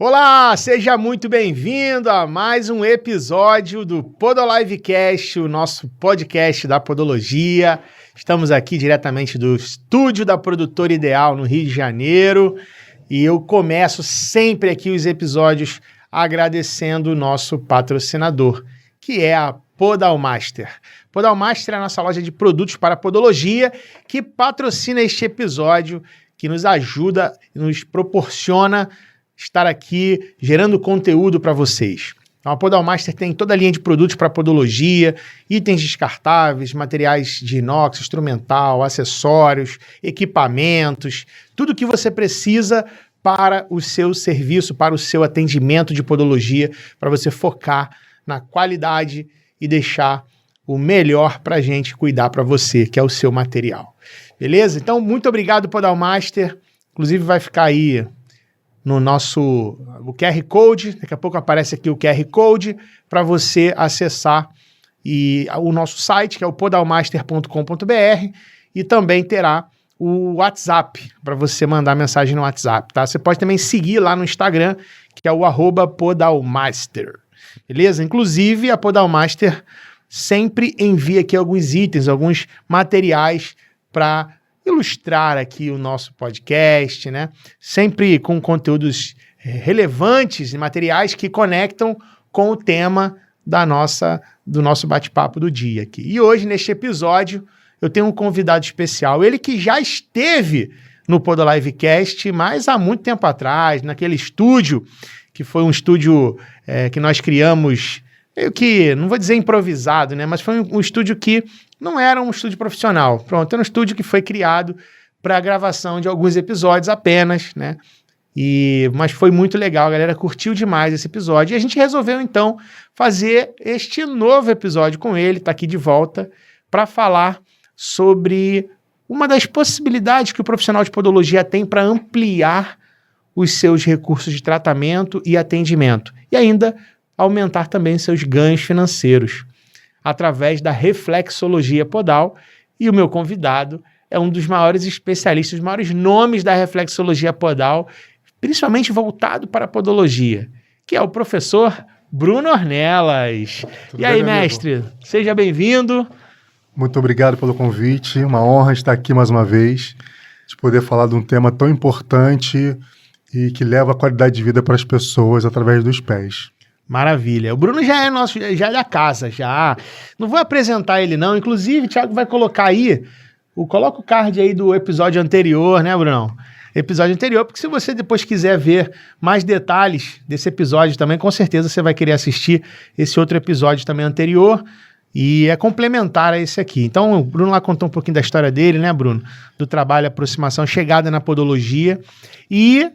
Olá, seja muito bem-vindo a mais um episódio do Podolivecast, o nosso podcast da podologia. Estamos aqui diretamente do estúdio da Produtora Ideal, no Rio de Janeiro, e eu começo sempre aqui os episódios agradecendo o nosso patrocinador, que é a Podalmaster. Podalmaster é a nossa loja de produtos para podologia, que patrocina este episódio, que nos ajuda, nos proporciona estar aqui gerando conteúdo para vocês. Então, a Podalmaster tem toda a linha de produtos para podologia, itens descartáveis, materiais de inox, instrumental, acessórios, equipamentos, tudo que você precisa para o seu serviço, para o seu atendimento de podologia, para você focar na qualidade e deixar o melhor para a gente cuidar para você, que é o seu material. Beleza? Então, muito obrigado, Podalmaster. Inclusive, vai ficar aí no nosso o QR Code, daqui a pouco aparece aqui o QR Code para você acessar o nosso site, que é o podalmaster.com.br, e também terá o WhatsApp, para você mandar mensagem no WhatsApp, tá? Você pode também seguir lá no Instagram, que é o @podalmaster, beleza? Inclusive, a Podalmaster sempre envia aqui alguns itens, alguns materiais para ilustrar aqui o nosso podcast, né? Sempre com conteúdos relevantes e materiais que conectam com o tema do nosso bate-papo do dia aqui. E hoje, neste episódio, eu tenho um convidado especial, ele que já esteve no Podolivecast, mas há muito tempo atrás, naquele estúdio, que foi um estúdio que nós criamos, meio que, não vou dizer improvisado, né? Mas foi um estúdio que não era um estúdio profissional. Pronto, era um estúdio que foi criado para a gravação de alguns episódios apenas, né? Mas foi muito legal, a galera curtiu demais esse episódio. E a gente resolveu, então, fazer este novo episódio com ele, tá aqui de volta, para falar sobre uma das possibilidades que o profissional de podologia tem para ampliar os seus recursos de tratamento e atendimento. E ainda aumentar também seus ganhos financeiros, através da reflexologia podal, e o meu convidado é um dos maiores especialistas, os maiores nomes da reflexologia podal, principalmente voltado para a podologia, que é o professor Bruno Ornelas. Tudo e aí, bem, mestre? Amigo? Seja bem-vindo. Muito obrigado pelo convite, uma honra estar aqui mais uma vez, de poder falar de um tema tão importante e que leva a qualidade de vida para as pessoas através dos pés. Maravilha. O Bruno já é da casa, já. Não vou apresentar ele, não. Inclusive, o Thiago vai colocar aí, coloca o card aí do episódio anterior, né, Brunão? Episódio anterior, porque se você depois quiser ver mais detalhes desse episódio também, com certeza você vai querer assistir esse outro episódio também anterior, e é complementar a esse aqui. Então, o Bruno lá contou um pouquinho da história dele, né, Bruno? Do trabalho, aproximação, chegada na podologia, e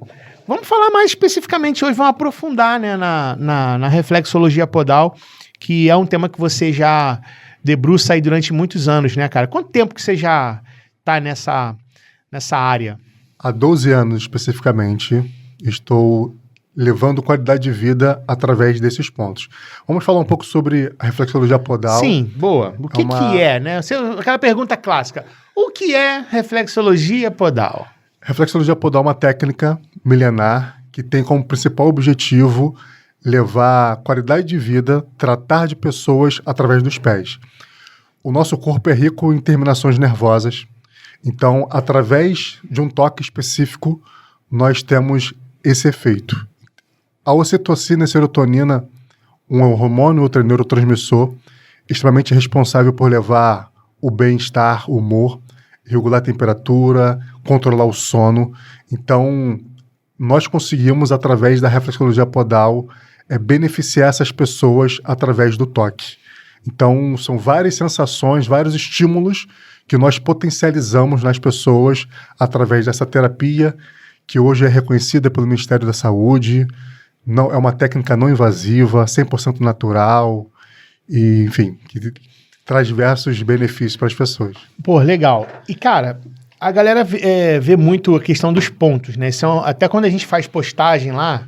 vamos falar mais especificamente hoje, vamos aprofundar, né, na reflexologia podal, que é um tema que você já debruça aí durante muitos anos, né, cara? Quanto tempo que você já está nessa área? Há 12 anos, especificamente, estou levando qualidade de vida através desses pontos. Vamos falar um pouco sobre a reflexologia podal. Sim, boa. O que é, né? Aquela pergunta clássica. O que é reflexologia podal? Reflexologia podal é uma técnica milenar que tem como principal objetivo levar qualidade de vida, tratar de pessoas através dos pés. O nosso corpo é rico em terminações nervosas, então, através de um toque específico, nós temos esse efeito. A ocitocina e a serotonina, um hormônio, outro neurotransmissor, extremamente responsável por levar o bem-estar, o humor, regular a temperatura, controlar o sono. Então, nós conseguimos, através da reflexologia podal, beneficiar essas pessoas através do toque. Então, são várias sensações, vários estímulos que nós potencializamos nas pessoas através dessa terapia, que hoje é reconhecida pelo Ministério da Saúde. Não, é uma técnica não invasiva, 100% natural, e, enfim, que traz diversos benefícios para as pessoas. Pô, legal. E, cara, a galera vê muito a questão dos pontos, né? Até quando a gente faz postagem lá,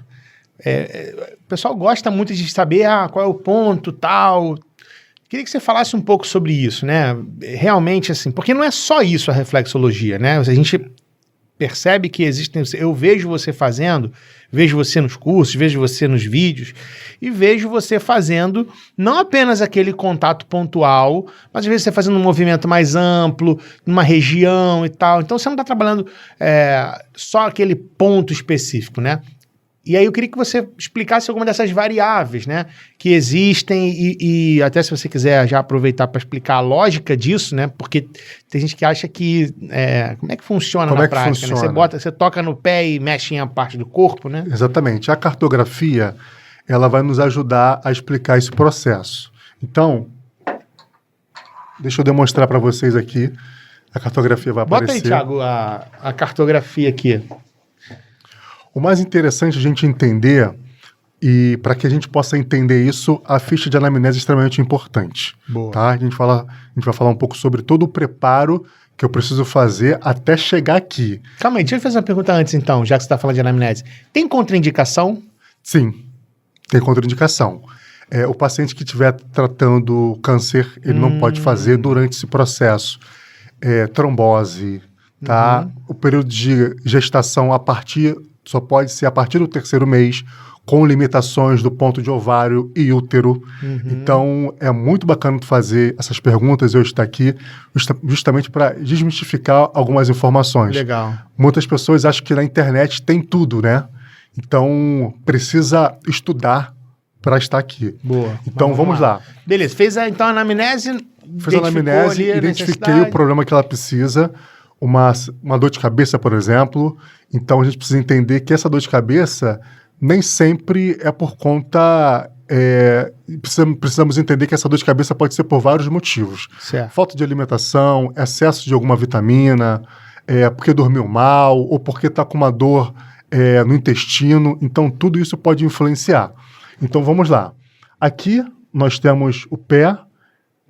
o pessoal gosta muito de saber qual é o ponto, tal. Queria que você falasse um pouco sobre isso, né? Realmente, assim, porque não é só isso a reflexologia, né? A gente percebe que existem... Eu vejo você fazendo, vejo você nos cursos, vejo você nos vídeos, e vejo você fazendo não apenas aquele contato pontual, mas às vezes você fazendo um movimento mais amplo, numa região e tal. Então você não está trabalhando só aquele ponto específico, né? E aí eu queria que você explicasse alguma dessas variáveis, né, que existem e até se você quiser já aproveitar para explicar a lógica disso, né, porque tem gente que acha que... como é que funciona na prática, né? Você toca no pé e mexe em a parte do corpo, né? Exatamente. A cartografia, ela vai nos ajudar a explicar esse processo. Então, deixa eu demonstrar para vocês aqui. A cartografia vai aparecer. Bota aí, Thiago, a cartografia aqui. O mais interessante a gente entender, e para que a gente possa entender isso, a ficha de anamnese é extremamente importante. Boa. Tá? A gente vai falar um pouco sobre todo o preparo que eu preciso fazer até chegar aqui. Calma aí, deixa eu fazer uma pergunta antes então, já que você está falando de anamnese. Tem contraindicação? Sim, tem contraindicação. O paciente que estiver tratando câncer, ele não pode fazer durante esse processo. Trombose, tá? O período de gestação só pode ser a partir do 3º mês, com limitações do ponto de ovário e útero. Então, é muito bacana fazer essas perguntas, eu estar aqui, justamente para desmistificar algumas informações. Legal. Muitas pessoas acham que na internet tem tudo, né? Então, precisa estudar para estar aqui. Boa. Então, vamos lá. Beleza, fez então a anamnese, Fiz a anamnese, identifiquei o problema que ela precisa, uma dor de cabeça, por exemplo. Então, a gente precisa entender que essa dor de cabeça nem sempre é por conta... precisamos entender que essa dor de cabeça pode ser por vários motivos. Certo. Falta de alimentação, excesso de alguma vitamina, porque dormiu mal, ou porque está com uma dor no intestino. Então, tudo isso pode influenciar. Então, vamos lá. Aqui, nós temos o pé.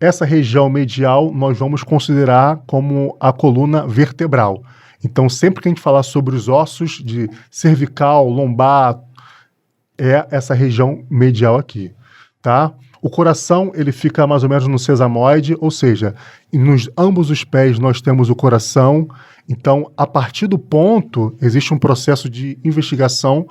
Essa região medial nós vamos considerar como a coluna vertebral. Então, sempre que a gente falar sobre os ossos de cervical, lombar, essa região medial aqui, tá? O coração, ele fica mais ou menos no sesamoide, ou seja, nos ambos os pés nós temos o coração. Então, a partir do ponto, existe um processo de investigação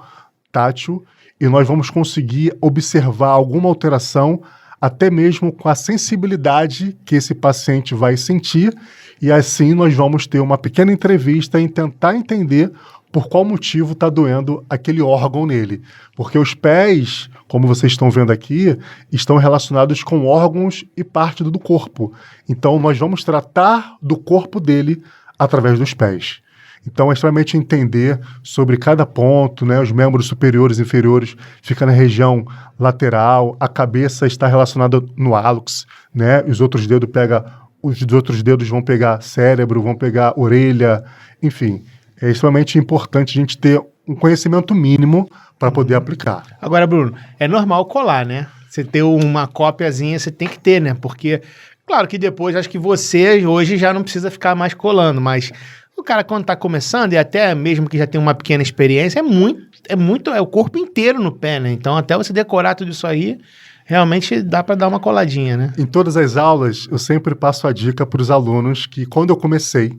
tátil e nós vamos conseguir observar alguma alteração até mesmo com a sensibilidade que esse paciente vai sentir, e assim nós vamos ter uma pequena entrevista e tentar entender por qual motivo está doendo aquele órgão nele. Porque os pés, como vocês estão vendo aqui, estão relacionados com órgãos e parte do corpo. Então nós vamos tratar do corpo dele através dos pés. Então é extremamente entender sobre cada ponto, né? Os membros superiores e inferiores ficam na região lateral, a cabeça está relacionada no hálux, né? Os outros dedos vão pegar cérebro, vão pegar orelha, enfim. É extremamente importante a gente ter um conhecimento mínimo para poder aplicar. Agora, Bruno, é normal colar, né? Você ter uma cópiazinha, você tem que ter, né? Porque, claro que depois, acho que você hoje já não precisa ficar mais colando, mas... O cara, quando tá começando, e até mesmo que já tem uma pequena experiência, é o corpo inteiro no pé, né? Então, até você decorar tudo isso aí, realmente dá para dar uma coladinha, né? Em todas as aulas, eu sempre passo a dica para os alunos que, quando eu comecei,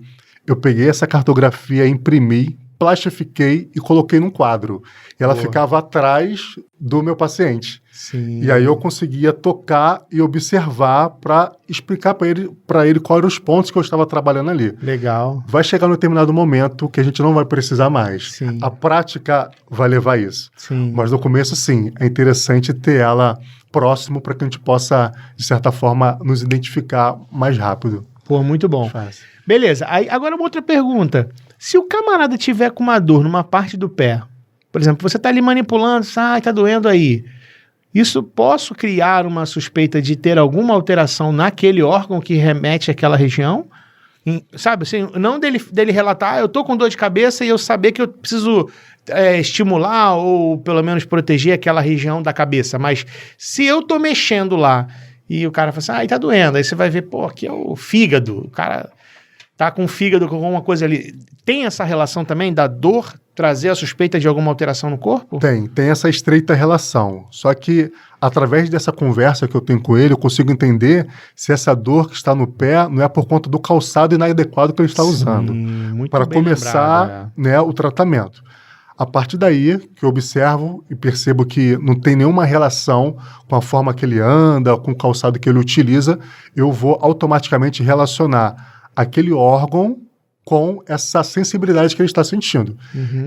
eu peguei essa cartografia, imprimi, plastifiquei e coloquei num quadro. E ela ficava atrás do meu paciente. Sim. E aí eu conseguia tocar e observar para explicar para ele quais eram os pontos que eu estava trabalhando ali. Legal. Vai chegar um determinado momento que a gente não vai precisar mais. Sim. A prática vai levar isso. Sim. Mas no começo, sim, é interessante ter ela próximo para que a gente possa, de certa forma, nos identificar mais rápido. Pô, muito bom. Fácil. Beleza. Aí, agora uma outra pergunta. Se o camarada tiver com uma dor numa parte do pé, por exemplo, você tá ali manipulando, tá doendo aí. Isso posso criar uma suspeita de ter alguma alteração naquele órgão que remete àquela região? Sabe, assim, não dele relatar, eu tô com dor de cabeça e eu saber que eu preciso estimular ou pelo menos proteger aquela região da cabeça. Mas se eu tô mexendo lá e o cara fala assim, tá doendo, aí você vai ver, aqui é o fígado, o cara... tá com o fígado com alguma coisa ali. Tem essa relação também da dor trazer a suspeita de alguma alteração no corpo? Tem essa estreita relação. Só que, através dessa conversa que eu tenho com ele, eu consigo entender se essa dor que está no pé não é por conta do calçado inadequado que ele está usando. Para começar, né, o tratamento. A partir daí, que eu observo e percebo que não tem nenhuma relação com a forma que ele anda, com o calçado que ele utiliza, eu vou automaticamente relacionar aquele órgão com essa sensibilidade que ele está sentindo.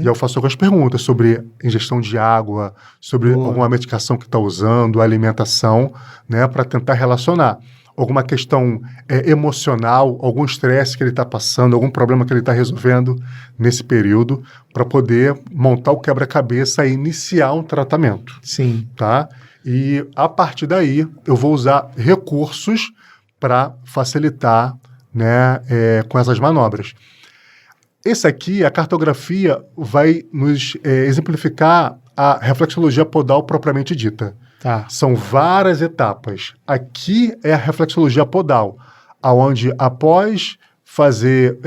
E eu faço algumas perguntas sobre ingestão de água, sobre alguma medicação que está usando, alimentação, né, para tentar relacionar. Alguma questão emocional, algum estresse que ele está passando, algum problema que ele está resolvendo nesse período, para poder montar o quebra-cabeça e iniciar um tratamento. Sim. Tá? E, a partir daí, eu vou usar recursos para facilitar, né, com essas manobras. Esse aqui, a cartografia, vai nos exemplificar a reflexologia podal propriamente dita. Tá. São várias etapas. Aqui é a reflexologia podal, onde após fazer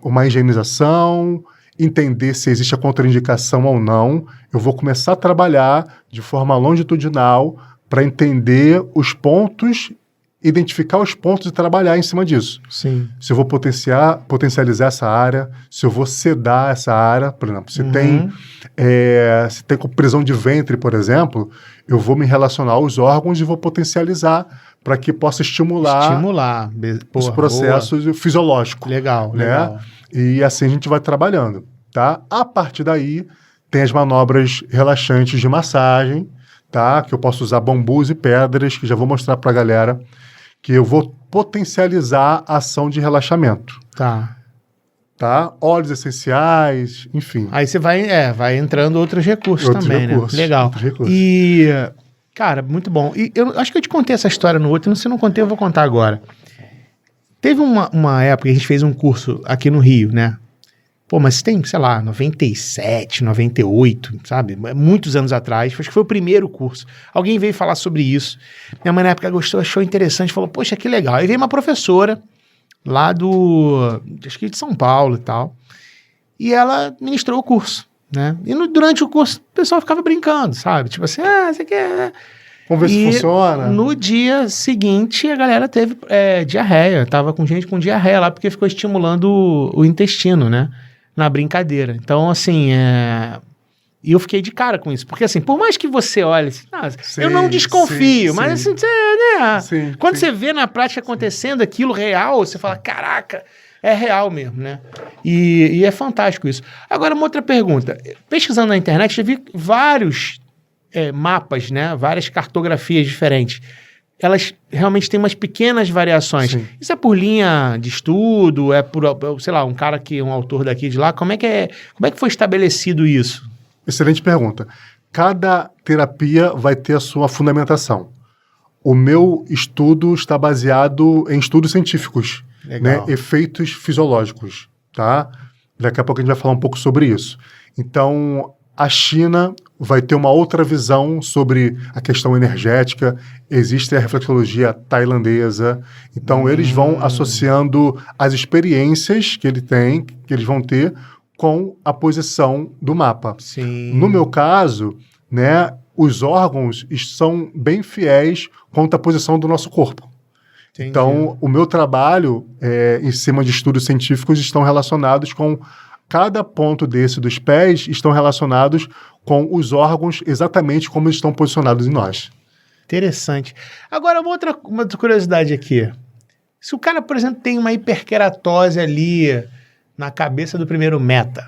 uma higienização, entender se existe a contraindicação ou não, eu vou começar a trabalhar de forma longitudinal para entender os pontos, identificar os pontos e trabalhar em cima disso. Sim. Se eu vou potencializar essa área, se eu vou sedar essa área, por exemplo, se tem prisão de ventre, por exemplo, eu vou me relacionar aos órgãos e vou potencializar para que possa estimular os processos fisiológicos. Legal, né? legal. E assim a gente vai trabalhando, tá? A partir daí, tem as manobras relaxantes de massagem, tá? Que eu posso usar bambus e pedras, que já vou mostrar para a galera, que eu vou potencializar a ação de relaxamento. Tá. Óleos essenciais, enfim. Aí você vai entrando outros recursos também, né? Legal. Outros recursos. E, cara, muito bom. E eu acho que eu te contei essa história no outro, se não contei, eu vou contar agora. Teve uma época que a gente fez um curso aqui no Rio, né? Pô, mas tem, sei lá, 97, 98, sabe? Muitos anos atrás. Acho que foi o primeiro curso. Alguém veio falar sobre isso. Minha mãe na época gostou, achou interessante, falou, poxa, que legal. Aí veio uma professora lá acho que de São Paulo e tal. E ela ministrou o curso, né? E durante o curso, o pessoal ficava brincando, sabe? Tipo assim, você quer... Vamos ver se funciona. No dia seguinte, a galera teve diarreia. Tava com gente com diarreia lá, porque ficou estimulando o intestino, né? Na brincadeira. Então, assim, e eu fiquei de cara com isso. Porque, assim, por mais que você olhe, assim, eu não desconfio, mas assim, quando você vê na prática acontecendo aquilo real, você fala, caraca, é real mesmo, né? E é fantástico isso. Agora, uma outra pergunta. Pesquisando na internet, eu vi vários mapas, né? Várias cartografias diferentes. Elas realmente têm umas pequenas variações. Sim. Isso é por linha de estudo? É por, sei lá, um autor daqui de lá? Como é que foi estabelecido isso? Excelente pergunta. Cada terapia vai ter a sua fundamentação. O meu estudo está baseado em estudos científicos, né? Efeitos fisiológicos, tá? Daqui a pouco a gente vai falar um pouco sobre isso. Então, a China vai ter uma outra visão sobre a questão energética. Existe a reflexologia tailandesa. Então, eles vão associando as experiências que eles vão ter com a posição do mapa. Sim. No meu caso, né, os órgãos são bem fiéis quanto à posição do nosso corpo. Entendi. Então, o meu trabalho, em cima de estudos científicos, estão relacionados com cada ponto desse dos pés, estão relacionados com os órgãos exatamente como eles estão posicionados em nós. Interessante. Agora, uma outra curiosidade aqui. Se o cara, por exemplo, tem uma hiperqueratose ali na cabeça do primeiro meta,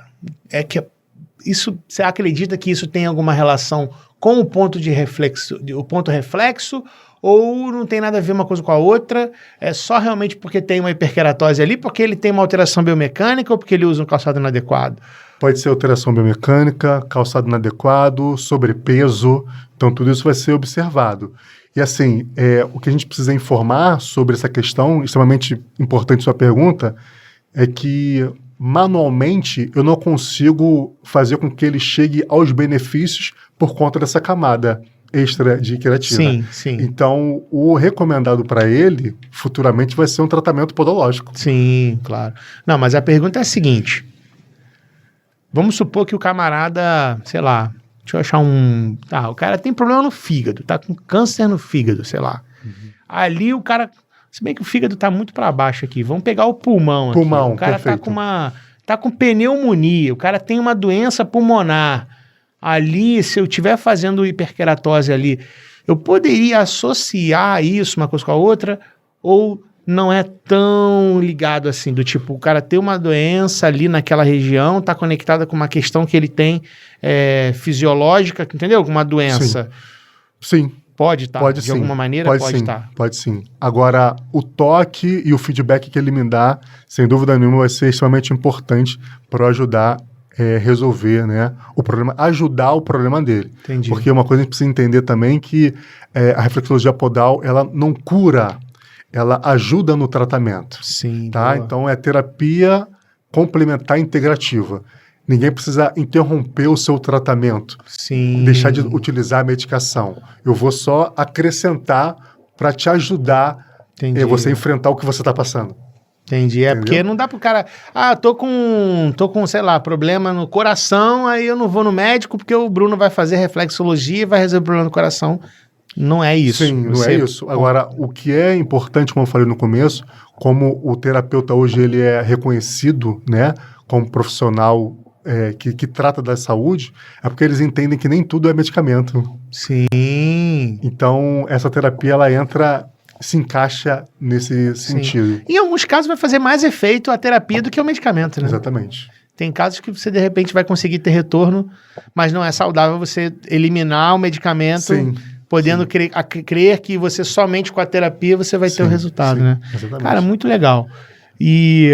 você acredita que isso tem alguma relação com o ponto reflexo, ou não tem nada a ver uma coisa com a outra? É só realmente porque tem uma hiperqueratose ali, porque ele tem uma alteração biomecânica ou porque ele usa um calçado inadequado? Pode ser alteração biomecânica, calçado inadequado, sobrepeso. Então, tudo isso vai ser observado. E assim, o que a gente precisa informar sobre essa questão, extremamente importante sua pergunta, é que manualmente eu não consigo fazer com que ele chegue aos benefícios por conta dessa camada, extra de queratina. Sim, sim. Então, o recomendado para ele, futuramente, vai ser um tratamento podológico. Sim, claro. Não, mas a pergunta é a seguinte. Vamos supor que o camarada, sei lá, deixa eu achar um... Tá, o cara tem problema no fígado, tá com câncer no fígado, sei lá. Ali o cara... Se bem que o fígado tá muito para baixo aqui, vamos pegar o pulmão aqui. O cara perfeito. tá com pneumonia, o cara tem uma doença pulmonar. Ali, se eu estiver fazendo hiperkeratose ali, eu poderia associar isso, uma coisa com a outra, ou não é tão ligado assim, do tipo, o cara tem uma doença ali naquela região, tá conectada com uma questão que ele tem fisiológica, entendeu? Uma doença. Sim. Pode estar, de sim. alguma maneira pode estar. Pode sim. Agora, o toque e o feedback que ele me dá, sem dúvida nenhuma, vai ser extremamente importante para ajudar resolver, né, o problema, ajudar o problema dele. Entendi. Porque uma coisa que a gente precisa entender também que a reflexologia podal, ela não cura, ela ajuda no tratamento. Sim. Tá? Boa. Então, é terapia complementar integrativa. Ninguém precisa interromper o seu tratamento, Sim. deixar de utilizar a medicação. Eu vou só acrescentar para te ajudar você enfrentar o que você está passando. Entendi. Entendeu? Porque não dá pro cara... tô com, sei lá, problema no coração, aí eu não vou no médico porque o Bruno vai fazer reflexologia e vai resolver o problema do coração. Não é isso. Sim, não é isso. Agora, o que é importante, como eu falei no começo, como o terapeuta hoje ele é reconhecido, né, como profissional que trata da saúde, é porque eles entendem que nem tudo é medicamento. Sim. Então, essa terapia, ela se encaixa nesse sentido. Em alguns casos vai fazer mais efeito a terapia do que o medicamento, né? Exatamente. Tem casos que você, de repente, vai conseguir ter retorno, mas não é saudável você eliminar o medicamento, Sim. podendo crer que você somente com a terapia você vai ter o resultado, né? Exatamente. Cara, muito legal. E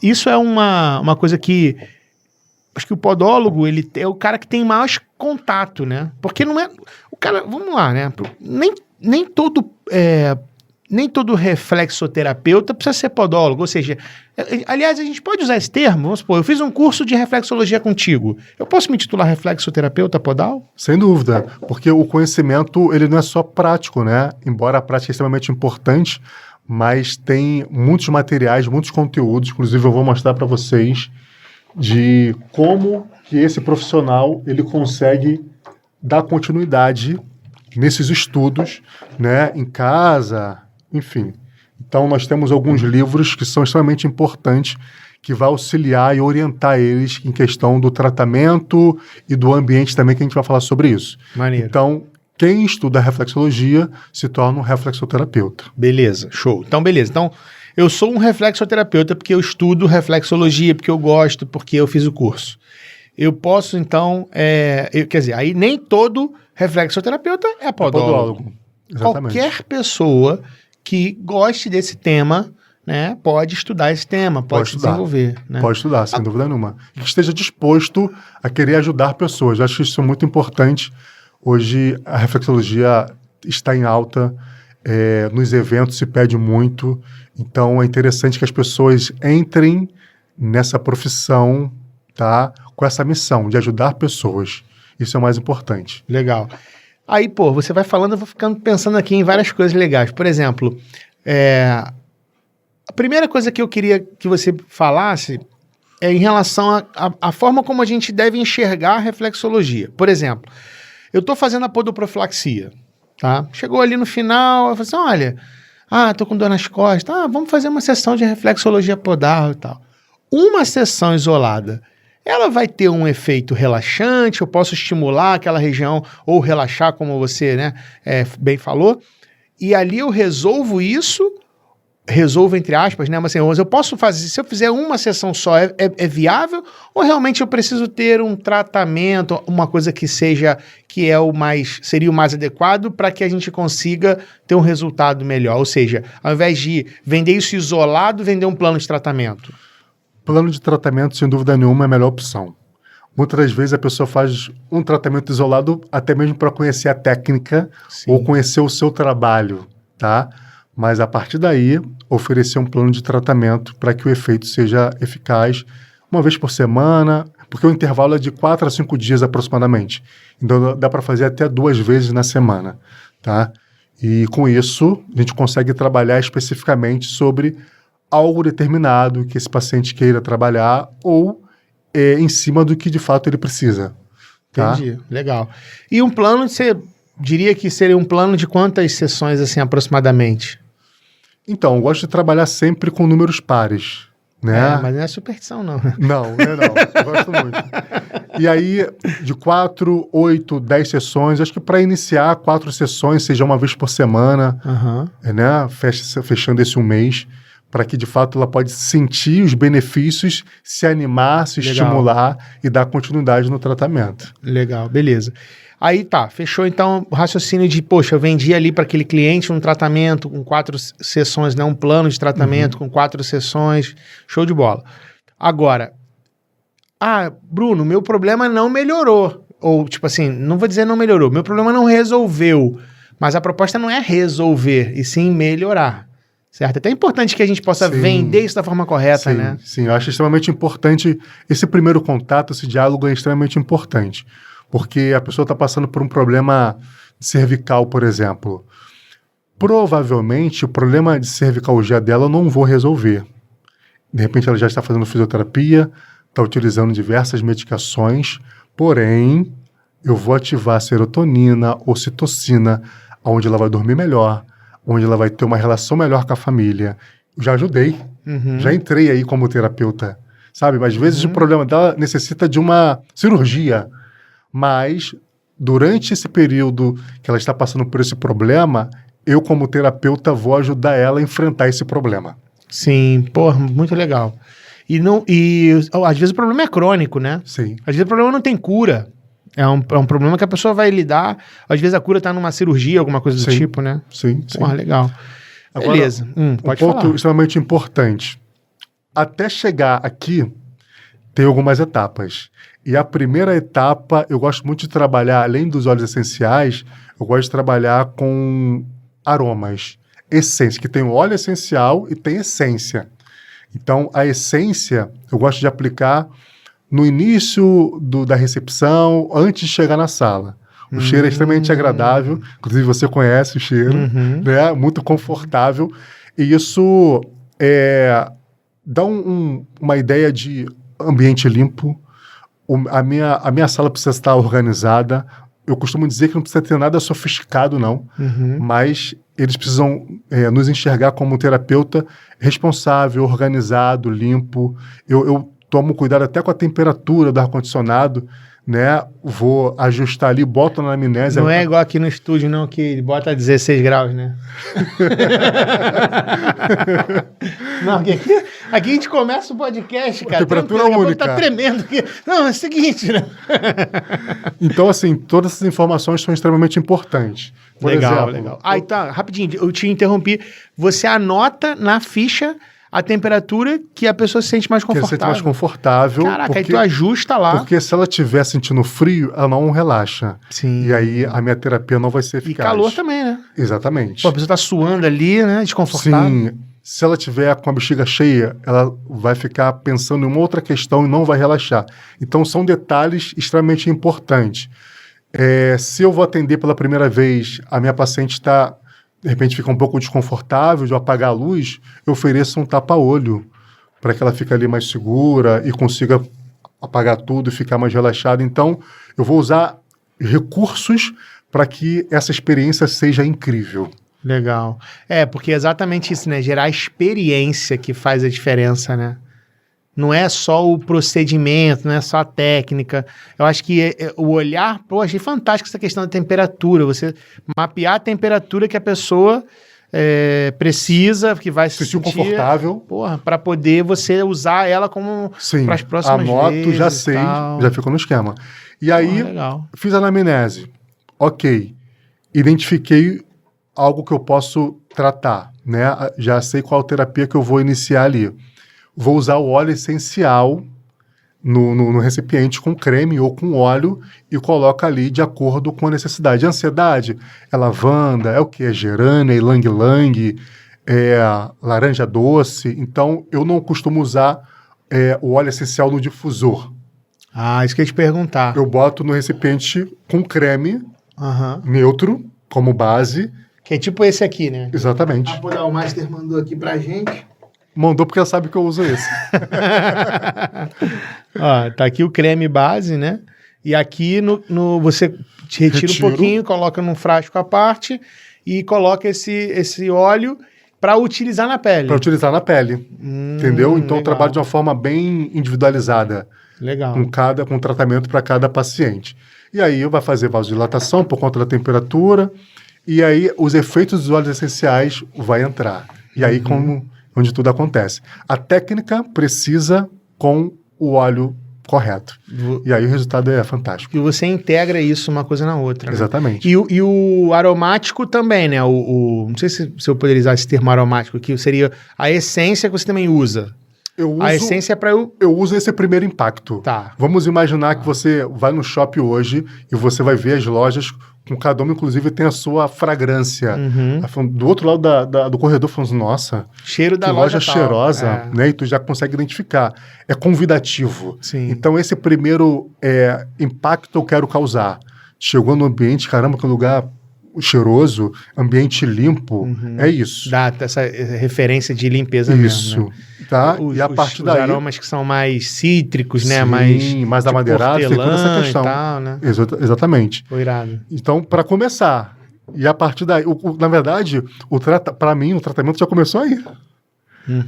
isso é uma coisa que... Acho que o podólogo, ele é o cara que tem mais contato, né? Porque não é... O cara... Vamos lá, né? Nem todo reflexoterapeuta precisa ser podólogo, ou seja, aliás, a gente pode usar esse termo, vamos supor, eu fiz um curso de reflexologia contigo, eu posso me titular reflexoterapeuta podal? Sem dúvida, porque o conhecimento, ele não é só prático, né? Embora a prática é extremamente importante, mas tem muitos materiais, muitos conteúdos, inclusive eu vou mostrar para vocês de como que esse profissional, ele consegue dar continuidade nesses estudos, né, em casa, enfim. Então, nós temos alguns livros que são extremamente importantes, que vai auxiliar e orientar eles em questão do tratamento e do ambiente também, que a gente vai falar sobre isso. Maneiro. Então, quem estuda reflexologia se torna um reflexoterapeuta. Beleza, show. Então, beleza. Então, eu sou um reflexoterapeuta porque eu estudo reflexologia, porque eu gosto, porque eu fiz o curso. Eu posso, então... quer dizer, aí nem todo reflexoterapeuta é podólogo. Exatamente. Qualquer pessoa que goste desse tema, né, pode estudar esse tema, pode se desenvolver. Né? Pode estudar, sem dúvida nenhuma. Que esteja disposto a querer ajudar pessoas. Eu acho isso muito importante. Hoje, a reflexologia está em alta, nos eventos se pede muito. Então, é interessante que as pessoas entrem nessa profissão, tá, com essa missão de ajudar pessoas. Isso é o mais importante. Legal. Aí, você vai falando, eu vou ficando pensando aqui em várias coisas legais. Por exemplo, a primeira coisa que eu queria que você falasse é em relação à forma como a gente deve enxergar a reflexologia. Por exemplo, eu estou fazendo a podoprofilaxia, tá? Chegou ali no final, eu falei assim, olha, tô com dor nas costas, vamos fazer uma sessão de reflexologia podal e tal. Uma sessão isolada, ela vai ter um efeito relaxante, eu posso estimular aquela região ou relaxar, como você, né, bem falou, e ali eu resolvo isso, entre aspas, né, mas assim, eu posso fazer, se eu fizer uma sessão só, é viável, ou realmente eu preciso ter um tratamento, uma coisa que seria o mais adequado para que a gente consiga ter um resultado melhor, ou seja, ao invés de vender isso isolado, vender um plano de tratamento? Plano de tratamento, sem dúvida nenhuma, é a melhor opção. Muitas das vezes a pessoa faz um tratamento isolado até mesmo para conhecer a técnica. Sim. Ou conhecer o seu trabalho, tá? Mas a partir daí, oferecer um plano de tratamento para que o efeito seja eficaz uma vez por semana, porque o intervalo é de 4 a 5 dias aproximadamente. Então dá para fazer até 2 vezes na semana, tá? E com isso a gente consegue trabalhar especificamente sobre algo determinado que esse paciente queira trabalhar ou em cima do que de fato ele precisa. Tá? Entendi, legal. E um plano, você diria que seria um plano de quantas sessões, assim, aproximadamente? Então, eu gosto de trabalhar sempre com números pares, né? Mas não é superstição, não. Não. Eu gosto muito. E aí, de 4, 8, 10 sessões, acho que para iniciar 4 sessões, seja uma vez por semana, né? Fechando esse um mês, para que de fato ela pode sentir os benefícios, se animar, se estimular e dar continuidade no tratamento. Legal, beleza. Aí tá, fechou então o raciocínio de, poxa, eu vendi ali para aquele cliente um tratamento com 4 sessões, né? Um plano de tratamento com 4 sessões, show de bola. Agora, Bruno, meu problema não melhorou. Ou, tipo assim, não vou dizer não melhorou, meu problema não resolveu. Mas a proposta não é resolver, e sim melhorar. Certo? É até importante que a gente possa vender isso da forma correta, né? Sim, eu acho extremamente importante. Esse primeiro contato, esse diálogo é extremamente importante. Porque a pessoa está passando por um problema cervical, por exemplo. Provavelmente, o problema de cervicalgia dela eu não vou resolver. De repente, ela já está fazendo fisioterapia, está utilizando diversas medicações, porém, eu vou ativar a serotonina, ocitocina, onde ela vai dormir melhor, onde ela vai ter uma relação melhor com a família. Eu já ajudei, já entrei aí como terapeuta, sabe? Mas às vezes o problema dela necessita de uma cirurgia, mas durante esse período que ela está passando por esse problema, eu como terapeuta vou ajudar ela a enfrentar esse problema. Sim, porra, muito legal. E às vezes o problema é crônico, né? Sim. Às vezes o problema não tem cura. É um problema que a pessoa vai lidar. Às vezes a cura está numa cirurgia, alguma coisa do tipo, né? Sim. Porra, legal. Agora, beleza. Pode falar. Um ponto extremamente importante. Até chegar aqui, tem algumas etapas. E a primeira etapa, eu gosto muito de trabalhar, além dos óleos essenciais, eu gosto de trabalhar com aromas, essência, que tem o óleo essencial e tem essência. Então, a essência, eu gosto de aplicar no início da recepção, antes de chegar na sala. O cheiro é extremamente agradável, inclusive você conhece o cheiro, né? Muito confortável. E isso dá uma ideia de ambiente limpo. A minha sala precisa estar organizada. Eu costumo dizer que não precisa ter nada sofisticado, não. Mas eles precisam nos enxergar como um terapeuta responsável, organizado, limpo. Eu tomo cuidado até com a temperatura do ar-condicionado, né? Vou ajustar ali, boto na anamnese. Não é igual aqui no estúdio, não, que bota 16 graus, né? Não, aqui a gente começa o podcast, cara. A temperatura única. Tá tremendo aqui. Não, é o seguinte, né? Então, assim, todas essas informações são extremamente importantes. Por exemplo, legal. Tá, rapidinho, eu te interrompi. Você anota na ficha a temperatura que a pessoa se sente mais confortável. Que se sente mais confortável. Caraca, aí tu ajusta lá. Porque se ela estiver sentindo frio, ela não relaxa. Sim. E aí a minha terapia não vai ser eficaz. E calor também, né? Exatamente. Pô, a pessoa tá suando ali, né? Desconfortável. Sim. Se ela tiver com a bexiga cheia, ela vai ficar pensando em uma outra questão e não vai relaxar. Então, são detalhes extremamente importantes. Se eu vou atender pela primeira vez, a minha paciente está, de repente, fica um pouco desconfortável de eu apagar a luz, eu ofereço um tapa-olho para que ela fique ali mais segura e consiga apagar tudo e ficar mais relaxada. Então, eu vou usar recursos para que essa experiência seja incrível. Legal. Porque é exatamente isso, né? Gerar experiência que faz a diferença, né? Não é só o procedimento, não é só a técnica. Eu acho que o olhar... Pô, achei fantástico essa questão da temperatura. Você mapear a temperatura que a pessoa precisa, que vai se sentir confortável. Porra, para poder você usar ela como para as próximas vezes. Anoto, já sei, já ficou no esquema. E aí, fiz a anamnese. Ok. Identifiquei algo que eu posso tratar, né? Já sei qual terapia que eu vou iniciar ali. Vou usar o óleo essencial no recipiente com creme ou com óleo e coloco ali de acordo com a necessidade. A ansiedade é lavanda, é o que? É gerânia, ylang-ylang, laranja doce. Então, eu não costumo usar o óleo essencial no difusor. Ah, isso que eu ia te perguntar. Eu boto no recipiente com creme neutro como base. Que é tipo esse aqui, né? Exatamente. A Podal Master mandou aqui pra gente. Mandou porque ela sabe que eu uso esse. Ó, tá aqui o creme base, né? E aqui você retira um pouquinho, coloca num frasco à parte e coloca esse óleo para utilizar na pele. Para utilizar na pele. Entendeu? Então eu trabalho de uma forma bem individualizada. Legal. Com tratamento para cada paciente. E aí vai fazer vasodilatação por conta da temperatura. E aí os efeitos dos óleos essenciais vai entrar. E aí onde tudo acontece. A técnica precisa com o óleo correto. E aí o resultado é fantástico. E você integra isso uma coisa na outra. Né? Exatamente. E o aromático também, né? Não sei se eu poderia usar esse termo aromático aqui, seria a essência que você também usa. A essência é para eu uso esse primeiro impacto. Tá. Vamos imaginar que você vai no shopping hoje e você vai ver as lojas com cada uma, inclusive, tem a sua fragrância. Do outro lado do corredor, falando, nossa, cheiro da loja tal. cheirosa, né? E tu já consegue identificar. É convidativo. Sim. Então, esse primeiro impacto eu quero causar. Chegou no ambiente, caramba, que lugar cheiroso, ambiente limpo, é isso. Dá essa referência de limpeza isso, mesmo, né? Tá? E a partir daí... Os aromas que são mais cítricos, né? Sim, mais amadeirados, tem toda essa questão. E tal, né? Exatamente. Foi irado. Então, para começar, e a partir daí... na verdade, para mim, o tratamento já começou aí.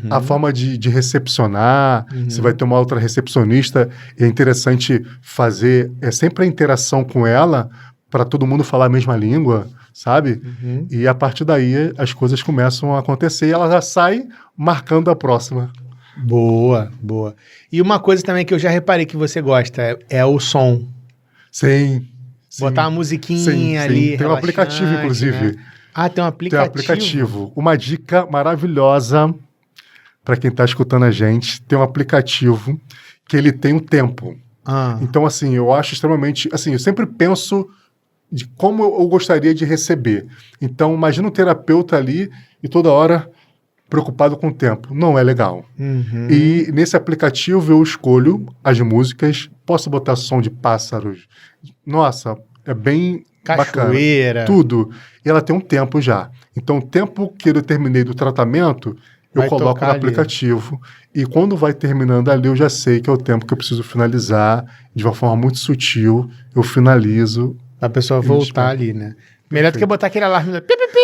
A forma de recepcionar, você vai ter uma outra recepcionista, é interessante fazer sempre a interação com ela para todo mundo falar a mesma língua, sabe? E a partir daí as coisas começam a acontecer e ela já sai marcando a próxima. Boa, boa. E uma coisa também que eu já reparei que você gosta é o som. Sim. Botar uma musiquinha ali. Tem um aplicativo, inclusive. Né? Ah, tem um aplicativo. Tem um aplicativo. Uma dica maravilhosa para quem está escutando a gente. Tem um aplicativo que ele tem um tempo. Então, assim, eu acho extremamente... Assim, eu sempre penso de como eu gostaria de receber. Então, imagina um terapeuta ali e toda hora preocupado com o tempo. Não é legal. E nesse aplicativo eu escolho as músicas, posso botar som de pássaros. Nossa, é bem cachoeira. Bacana. Tudo. E ela tem um tempo já. Então, o tempo que eu terminei do tratamento, eu coloco no aplicativo. E quando vai terminando ali, eu já sei que é o tempo que eu preciso finalizar. De uma forma muito sutil, eu finalizo. A pessoa voltar ali, né? Melhor do que botar aquele alarme do pipipi.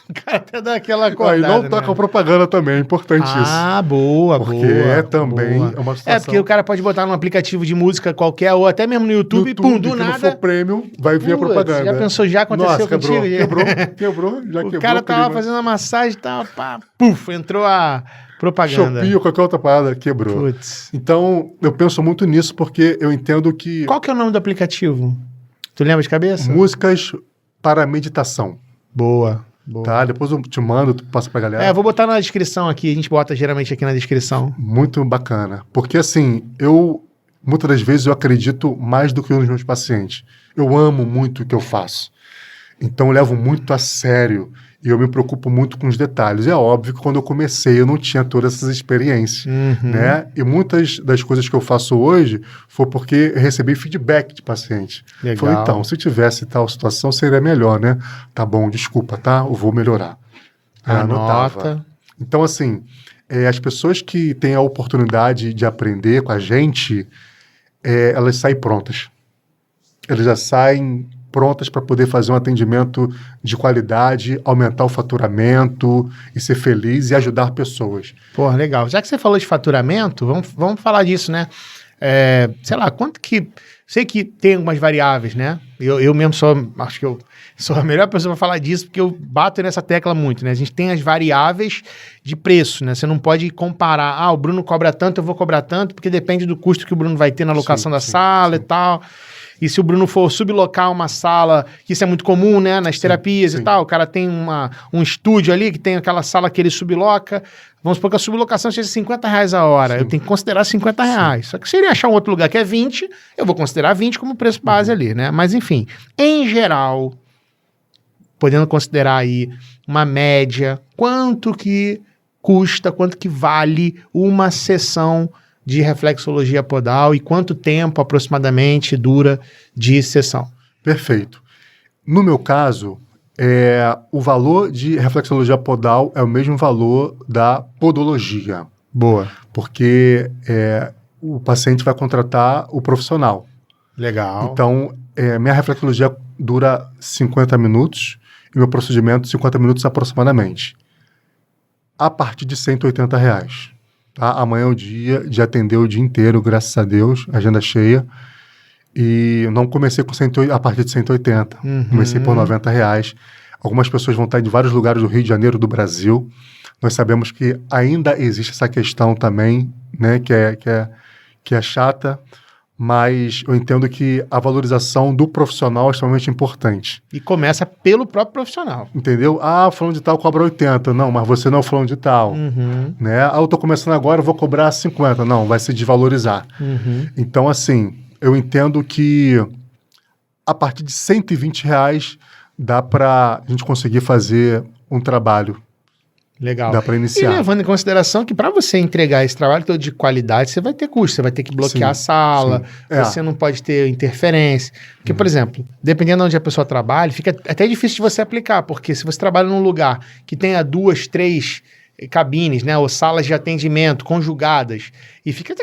O cara até dá aquela acordada. E não toca propaganda também, é importante isso. Ah, boa, porque boa. Porque é também uma situação... porque o cara pode botar num aplicativo de música qualquer, ou até mesmo no YouTube e pum, do nada... Se não for premium, vai vir a propaganda. Já pensou, já aconteceu contigo? Quebrou, já quebrou. O cara tava fazendo uma massagem e tal, pá, puf, entrou a propaganda. Shopee ou qualquer outra parada, quebrou. Putz. Então, eu penso muito nisso, porque eu entendo que... Qual que é o nome do aplicativo? Tu lembra de cabeça? Músicas para meditação. Boa. Tá, depois eu te mando, tu passa pra galera. Eu vou botar na descrição aqui, a gente bota geralmente aqui na descrição. Muito bacana, porque assim, muitas das vezes eu acredito mais do que nos meus pacientes. Eu amo muito o que eu faço, então eu levo muito a sério e eu me preocupo muito com os detalhes. É óbvio que quando eu comecei eu não tinha todas essas experiências, né? E muitas das coisas que eu faço hoje foi porque eu recebi feedback de paciente. Legal. Falei, então, se tivesse tal situação seria melhor, né? Tá bom, desculpa, tá? Eu vou melhorar. Anota. Então, assim, as pessoas que têm a oportunidade de aprender com a gente, elas saem prontas. Elas já saem prontas para poder fazer um atendimento de qualidade, aumentar o faturamento e ser feliz e ajudar pessoas. Pô, legal. Já que você falou de faturamento, vamos falar disso, né? Sei lá, quanto que... Sei que tem algumas variáveis, né? Eu mesmo acho que eu sou a melhor pessoa para falar disso, porque eu bato nessa tecla muito, né? A gente tem as variáveis de preço, né? Você não pode comparar, o Bruno cobra tanto, eu vou cobrar tanto, porque depende do custo que o Bruno vai ter na locação da sala e tal. E se o Bruno for sublocar uma sala, que isso é muito comum, né, nas terapias e tal, o cara tem um estúdio ali que tem aquela sala que ele subloca, vamos supor que a sublocação seja R$50 a hora, eu tenho que considerar R$50. Só que se ele achar um outro lugar que é 20, eu vou considerar 20 como preço base ali, né? Mas enfim, em geral, podendo considerar aí uma média, quanto que custa, quanto que vale uma sessão de reflexologia podal e quanto tempo aproximadamente dura de sessão? Perfeito. No meu caso, o valor de reflexologia podal é o mesmo valor da podologia. Boa. Porque o paciente vai contratar o profissional. Legal. Então, minha reflexologia dura 50 minutos e meu procedimento 50 minutos aproximadamente. A partir de R$180. Tá? Amanhã é o dia de atender o dia inteiro, graças a Deus, agenda cheia. E não comecei a partir de 180. Comecei por R$90. Algumas pessoas vão estar de vários lugares do Rio de Janeiro, do Brasil. Nós sabemos que ainda existe essa questão também, né, que é chata, mas eu entendo que a valorização do profissional é extremamente importante. E começa pelo próprio profissional. Entendeu? O fulano de tal cobra 80. Não, mas você não é o fulano de tal. Né? Eu estou começando agora, eu vou cobrar 50. Não, vai se desvalorizar. Então, assim, eu entendo que a partir de R$120 dá para a gente conseguir fazer um trabalho. Legal. Dá para iniciar. E levando em consideração que para você entregar esse trabalho todo de qualidade, você vai ter custo, você vai ter que bloquear a sala, você não pode ter interferência. Porque, por exemplo, dependendo de onde a pessoa trabalha, fica até difícil de você aplicar, porque se você trabalha num lugar que tenha 2, 3 cabines, né, ou salas de atendimento conjugadas, e fica...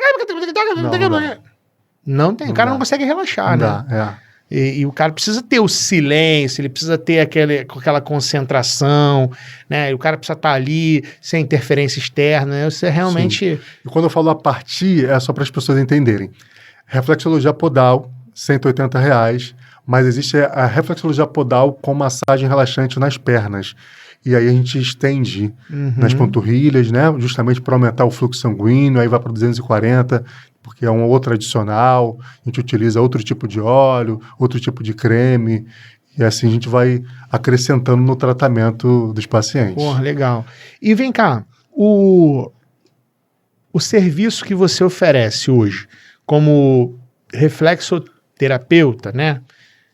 Não tem, o cara não consegue relaxar, né? E o cara precisa ter o silêncio, ele precisa ter aquela concentração, né? E o cara precisa estar ali sem interferência externa, né? Você realmente... E quando eu falo a partir, é só para as pessoas entenderem. Reflexologia podal, R$180, mas existe a reflexologia podal com massagem relaxante nas pernas. E aí a gente estende nas panturrilhas, né? Justamente para aumentar o fluxo sanguíneo, aí vai para 240, porque é um outro adicional, a gente utiliza outro tipo de óleo, outro tipo de creme, e assim a gente vai acrescentando no tratamento dos pacientes. Porra, legal. E vem cá, o serviço que você oferece hoje como reflexoterapeuta, né?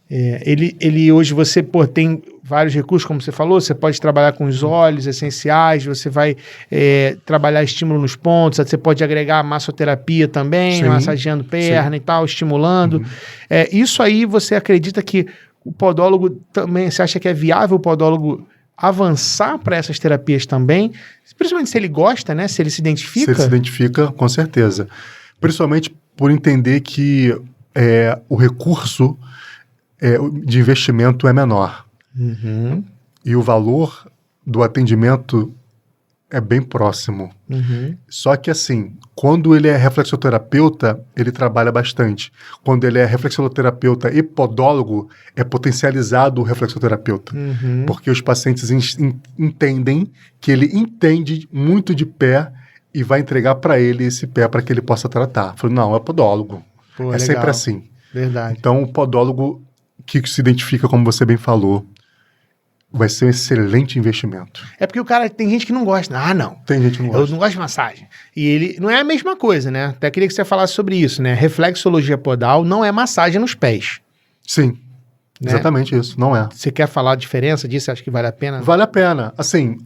Ele hoje você tem vários recursos, como você falou, você pode trabalhar com os óleos essenciais, você vai trabalhar estímulo nos pontos, você pode agregar massoterapia também, massageando perna e tal, estimulando. Isso aí você acredita que o podólogo também, você acha que é viável o podólogo avançar para essas terapias também? Principalmente se ele gosta, né? Se ele se identifica? Se ele se identifica, com certeza. Principalmente por entender que o recurso de investimento é menor. E o valor do atendimento é bem próximo. Só que assim, quando ele é reflexoterapeuta, ele trabalha bastante. Quando ele é reflexoterapeuta e podólogo, é potencializado o reflexoterapeuta. Porque os pacientes entendem que ele entende muito de pé e vai entregar para ele esse pé para que ele possa tratar. Falei, não, é podólogo. Pô, sempre assim. Verdade. Então, o podólogo que se identifica, como você bem falou, vai ser um excelente investimento. É porque o cara, tem gente que não gosta. Não. Tem gente que não gosta. Eu não gosto de massagem. E ele não é a mesma coisa, né? Até queria que você falasse sobre isso, né? Reflexologia podal não é massagem nos pés. Sim, né? Exatamente isso, não é. Você quer falar a diferença disso? Acho que vale a pena? Vale a pena. Assim,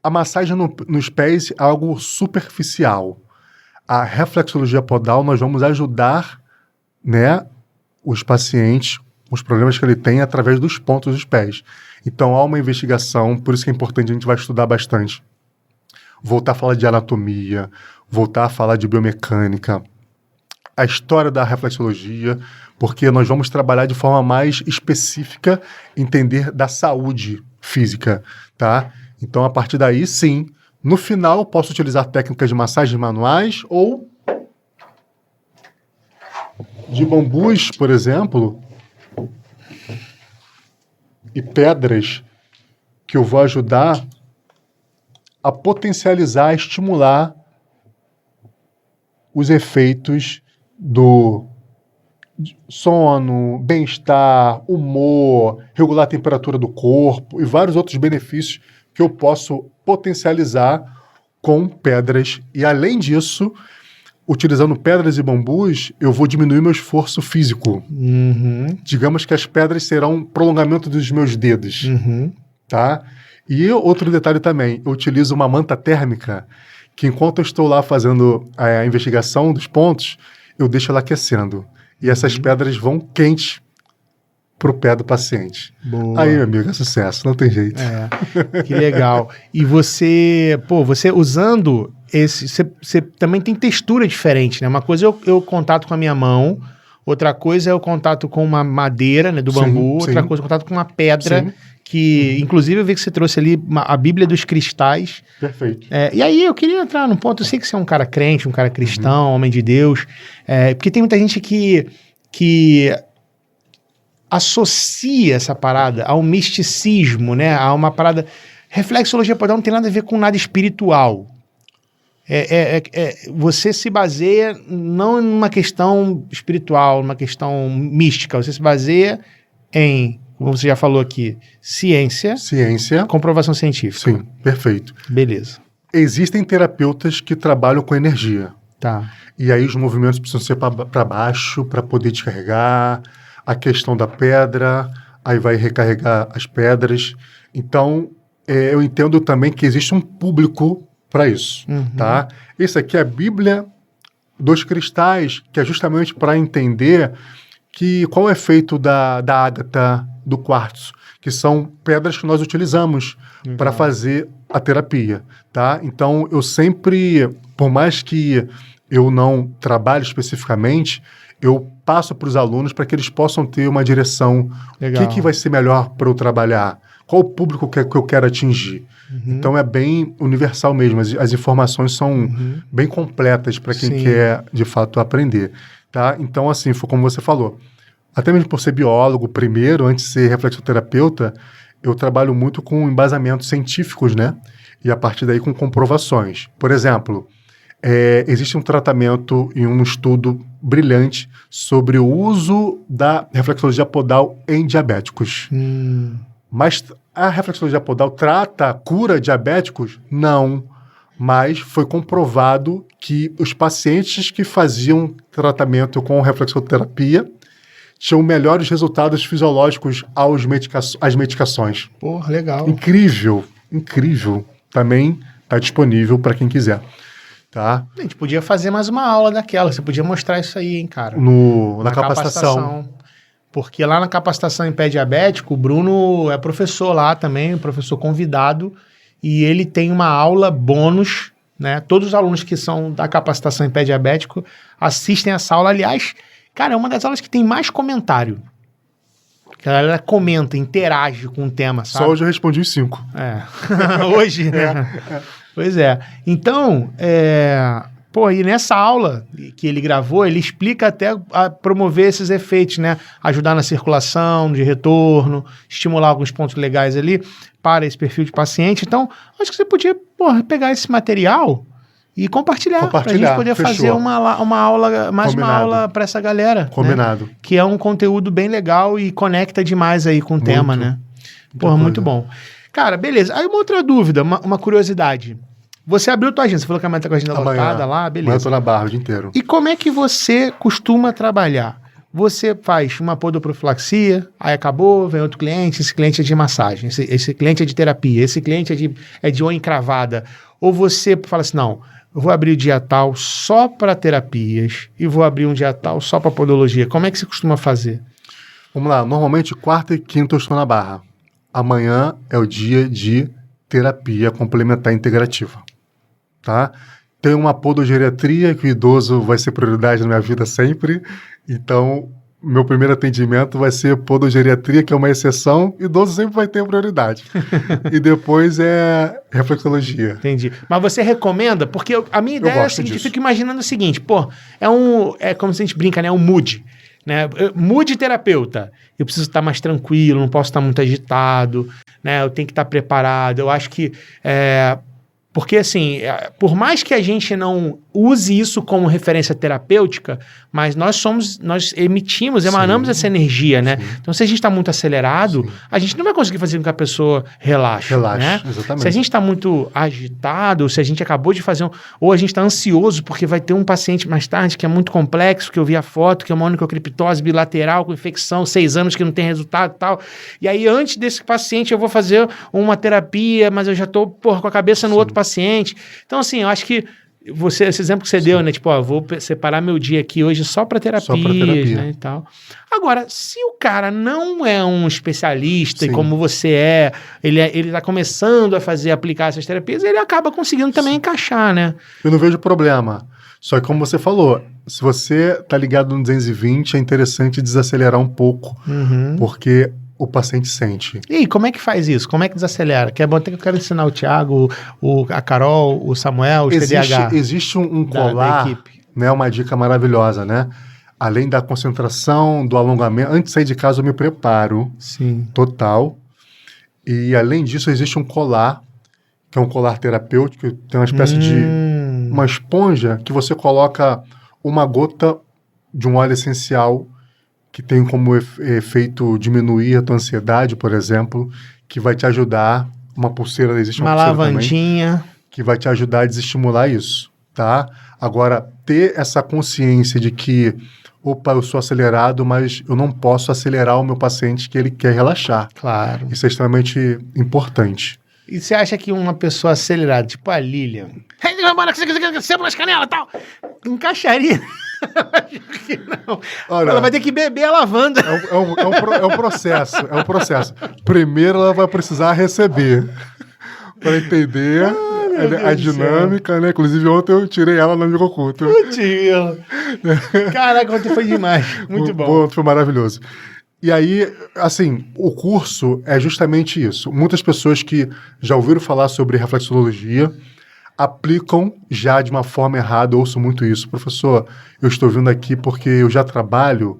a massagem nos pés é algo superficial. A reflexologia podal, nós vamos ajudar, né, os pacientes, os problemas que ele tem através dos pontos dos pés. Então, há uma investigação, por isso que é importante, a gente vai estudar bastante. Voltar a falar de anatomia, voltar a falar de biomecânica, a história da reflexologia, porque nós vamos trabalhar de forma mais específica, entender da saúde física, tá? Então, a partir daí, sim, no final, eu posso utilizar técnicas de massagem manuais ou de bambus, por exemplo, e pedras que eu vou ajudar a potencializar, estimular os efeitos do sono, bem-estar, humor, regular a temperatura do corpo e vários outros benefícios que eu posso potencializar com pedras. E além disso, utilizando pedras e bambus, eu vou diminuir meu esforço físico. Digamos que as pedras serão um prolongamento dos meus dedos. Tá? E outro detalhe também, eu utilizo uma manta térmica que enquanto eu estou lá fazendo a investigação dos pontos, eu deixo ela aquecendo. E essas pedras vão quentes pro pé do paciente. Boa. Aí, meu amigo, é sucesso, não tem jeito. Que legal. E você usando esse, você também tem textura diferente, né? Uma coisa é eu contato com a minha mão, outra coisa é o contato com uma madeira, né, do bambu, outra coisa é o contato com uma pedra, que inclusive eu vi que você trouxe ali a Bíblia dos cristais. Perfeito. E aí eu queria entrar num ponto, eu sei que você é um cara crente, um cara cristão, homem de Deus, porque tem muita gente que associa essa parada ao misticismo, né? A uma parada... Reflexologia podal não tem nada a ver com nada espiritual. Você se baseia não numa questão espiritual, numa questão mística. Você se baseia em, como você já falou aqui, ciência, comprovação científica. Sim, perfeito. Beleza. Existem terapeutas que trabalham com energia. Tá. E aí os movimentos precisam ser para baixo, para poder descarregar. A questão da pedra, aí vai recarregar as pedras. Então, eu entendo também que existe um público para isso, tá? Esse aqui é a Bíblia dos cristais, que é justamente para entender qual é o efeito da ágata, do quartzo, que são pedras que nós utilizamos para fazer a terapia, tá? Então, eu sempre, por mais que eu não trabalhe especificamente, eu passo para os alunos para que eles possam ter uma direção. Legal. O que vai ser melhor para eu trabalhar? Qual o público que eu quero atingir? Então, é bem universal mesmo. As informações são bem completas para quem quer, de fato, aprender. Tá? Então, assim, foi como você falou. Até mesmo por ser biólogo, primeiro, antes de ser reflexoterapeuta, eu trabalho muito com embasamentos científicos, né? E a partir daí com comprovações. Por exemplo... existe um tratamento e um estudo brilhante sobre o uso da reflexologia podal em diabéticos. Mas a reflexologia podal trata a cura de diabéticos? Não. Mas foi comprovado que os pacientes que faziam tratamento com reflexoterapia tinham melhores resultados fisiológicos às medicações. Porra, legal. Incrível, incrível. Também está disponível para quem quiser. Tá? A gente podia fazer mais uma aula daquela. Você podia mostrar isso aí, hein, cara? Na capacitação. Porque lá na capacitação em pé diabético, o Bruno é professor lá também, professor convidado, e ele tem uma aula bônus, né? Todos os alunos que são da capacitação em pé diabético assistem essa aula. Aliás, cara, é uma das aulas que tem mais comentário. Que a galera comenta, interage com o tema, sabe? Só hoje eu respondi os 5. Hoje, né? Pois é. Então, e nessa aula que ele gravou, ele explica até a promover esses efeitos, né? Ajudar na circulação, de retorno, estimular alguns pontos legais ali para esse perfil de paciente. Então, acho que você podia, pegar esse material e compartilhar para a gente poder fazer uma aula, mais uma aula para essa galera. Combinado. Né? Que é um conteúdo bem legal e conecta demais aí com o tema, né? Muito bom. Cara, beleza. Aí uma outra dúvida, uma curiosidade. Você abriu tua agenda, você falou que amanhã tá com a agenda lotada lá, beleza. Amanhã eu tô na barra o dia inteiro. E como é que você costuma trabalhar? Você faz uma podoprofilaxia, aí acabou, vem outro cliente, esse cliente é de massagem, esse cliente é de terapia, esse cliente é de unha encravada. Ou você fala assim, não, eu vou abrir o dia tal só para terapias e vou abrir um dia tal só para podologia. Como é que você costuma fazer? Vamos lá, normalmente quarta e quinta eu estou na barra. Amanhã é o dia de terapia complementar integrativa, tá? Tem uma podogeriatria que o idoso vai ser prioridade na minha vida sempre, então meu primeiro atendimento vai ser podogeriatria, que é uma exceção, idoso sempre vai ter prioridade. E depois é reflexologia. Entendi. Mas você recomenda? Porque a minha ideia é a seguinte, eu fico imaginando o seguinte, é como se a gente brinca, né? Um mood. Né? Mude terapeuta. Eu preciso estar mais tranquilo, não posso estar muito agitado, né? Eu tenho que estar preparado. Eu acho que... porque assim, por mais que a gente não use isso como referência terapêutica, mas nós emanamos essa energia, né? Sim. Então, se a gente está muito acelerado, a gente não vai conseguir fazer com que a pessoa relaxe, né? Exatamente. Se a gente está muito agitado, se a gente acabou de fazer ou a gente está ansioso porque vai ter um paciente mais tarde que é muito complexo, que eu vi a foto, que é uma onicocriptose bilateral com infecção, 6 anos que não tem resultado e tal. E aí, antes desse paciente, eu vou fazer uma terapia, mas eu já estou com a cabeça no outro paciente. Então, assim, eu acho que esse exemplo que você deu, né? Tipo, vou separar meu dia aqui hoje só para terapia, né? E tal. Agora, se o cara não é um especialista, e como você ele tá começando a aplicar essas terapias, ele acaba conseguindo também encaixar, né? Eu não vejo problema. Só que, como você falou, se você tá ligado no 220, é interessante desacelerar um pouco, porque o paciente sente. E aí, como é que faz isso? Como é que desacelera? Que é bom, que eu quero ensinar o Thiago, a Carol, o Samuel, o TDAH. Existe um colar, da equipe. Né, uma dica maravilhosa, né? Além da concentração, do alongamento, antes de sair de casa eu me preparo. Sim. Total. E além disso, existe um colar, que é um colar terapêutico, tem uma espécie de uma esponja que você coloca uma gota de um óleo essencial que tem como efeito diminuir a tua ansiedade, por exemplo, que vai te ajudar, uma pulseira, existe uma pulseira lavandinha também, que vai te ajudar a desestimular isso, tá? Agora, ter essa consciência de que, opa, eu sou acelerado, mas eu não posso acelerar o meu paciente que ele quer relaxar. Claro. Isso é extremamente importante. E você acha que uma pessoa acelerada, tipo a Lilian, sempre nas canelas e tal, encaixaria? Acho que não. Olha, ela vai ter que beber a lavanda. É um processo. Primeiro ela vai precisar receber para entender a dinâmica, né? Inclusive ontem eu tirei ela no amigo oculto. Caraca, ontem foi demais. Muito bom. Foi maravilhoso. E aí, assim, o curso é justamente isso. Muitas pessoas que já ouviram falar sobre reflexologia aplicam já de uma forma errada. Eu ouço muito isso. Professor, eu estou vindo aqui porque eu já trabalho,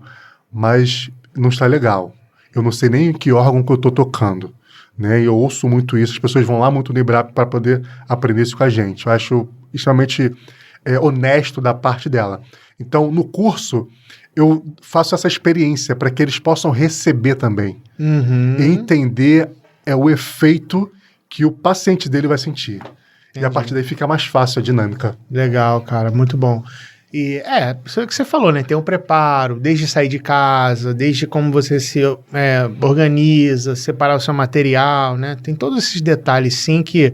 mas não está legal. Eu não sei nem em que órgão que eu estou tocando. Né? E eu ouço muito isso. As pessoas vão lá muito no IBRAP para poder aprender isso com a gente. Eu acho extremamente honesto da parte dela. Então, no curso, eu faço essa experiência para que eles possam receber também. E entender o efeito que o paciente dele vai sentir. Entendi. E a partir daí fica mais fácil a dinâmica. Legal, cara, muito bom. E isso é o que você falou, né? Tem um preparo, desde sair de casa, desde como você se organiza, separar o seu material, né? Tem todos esses detalhes, sim, que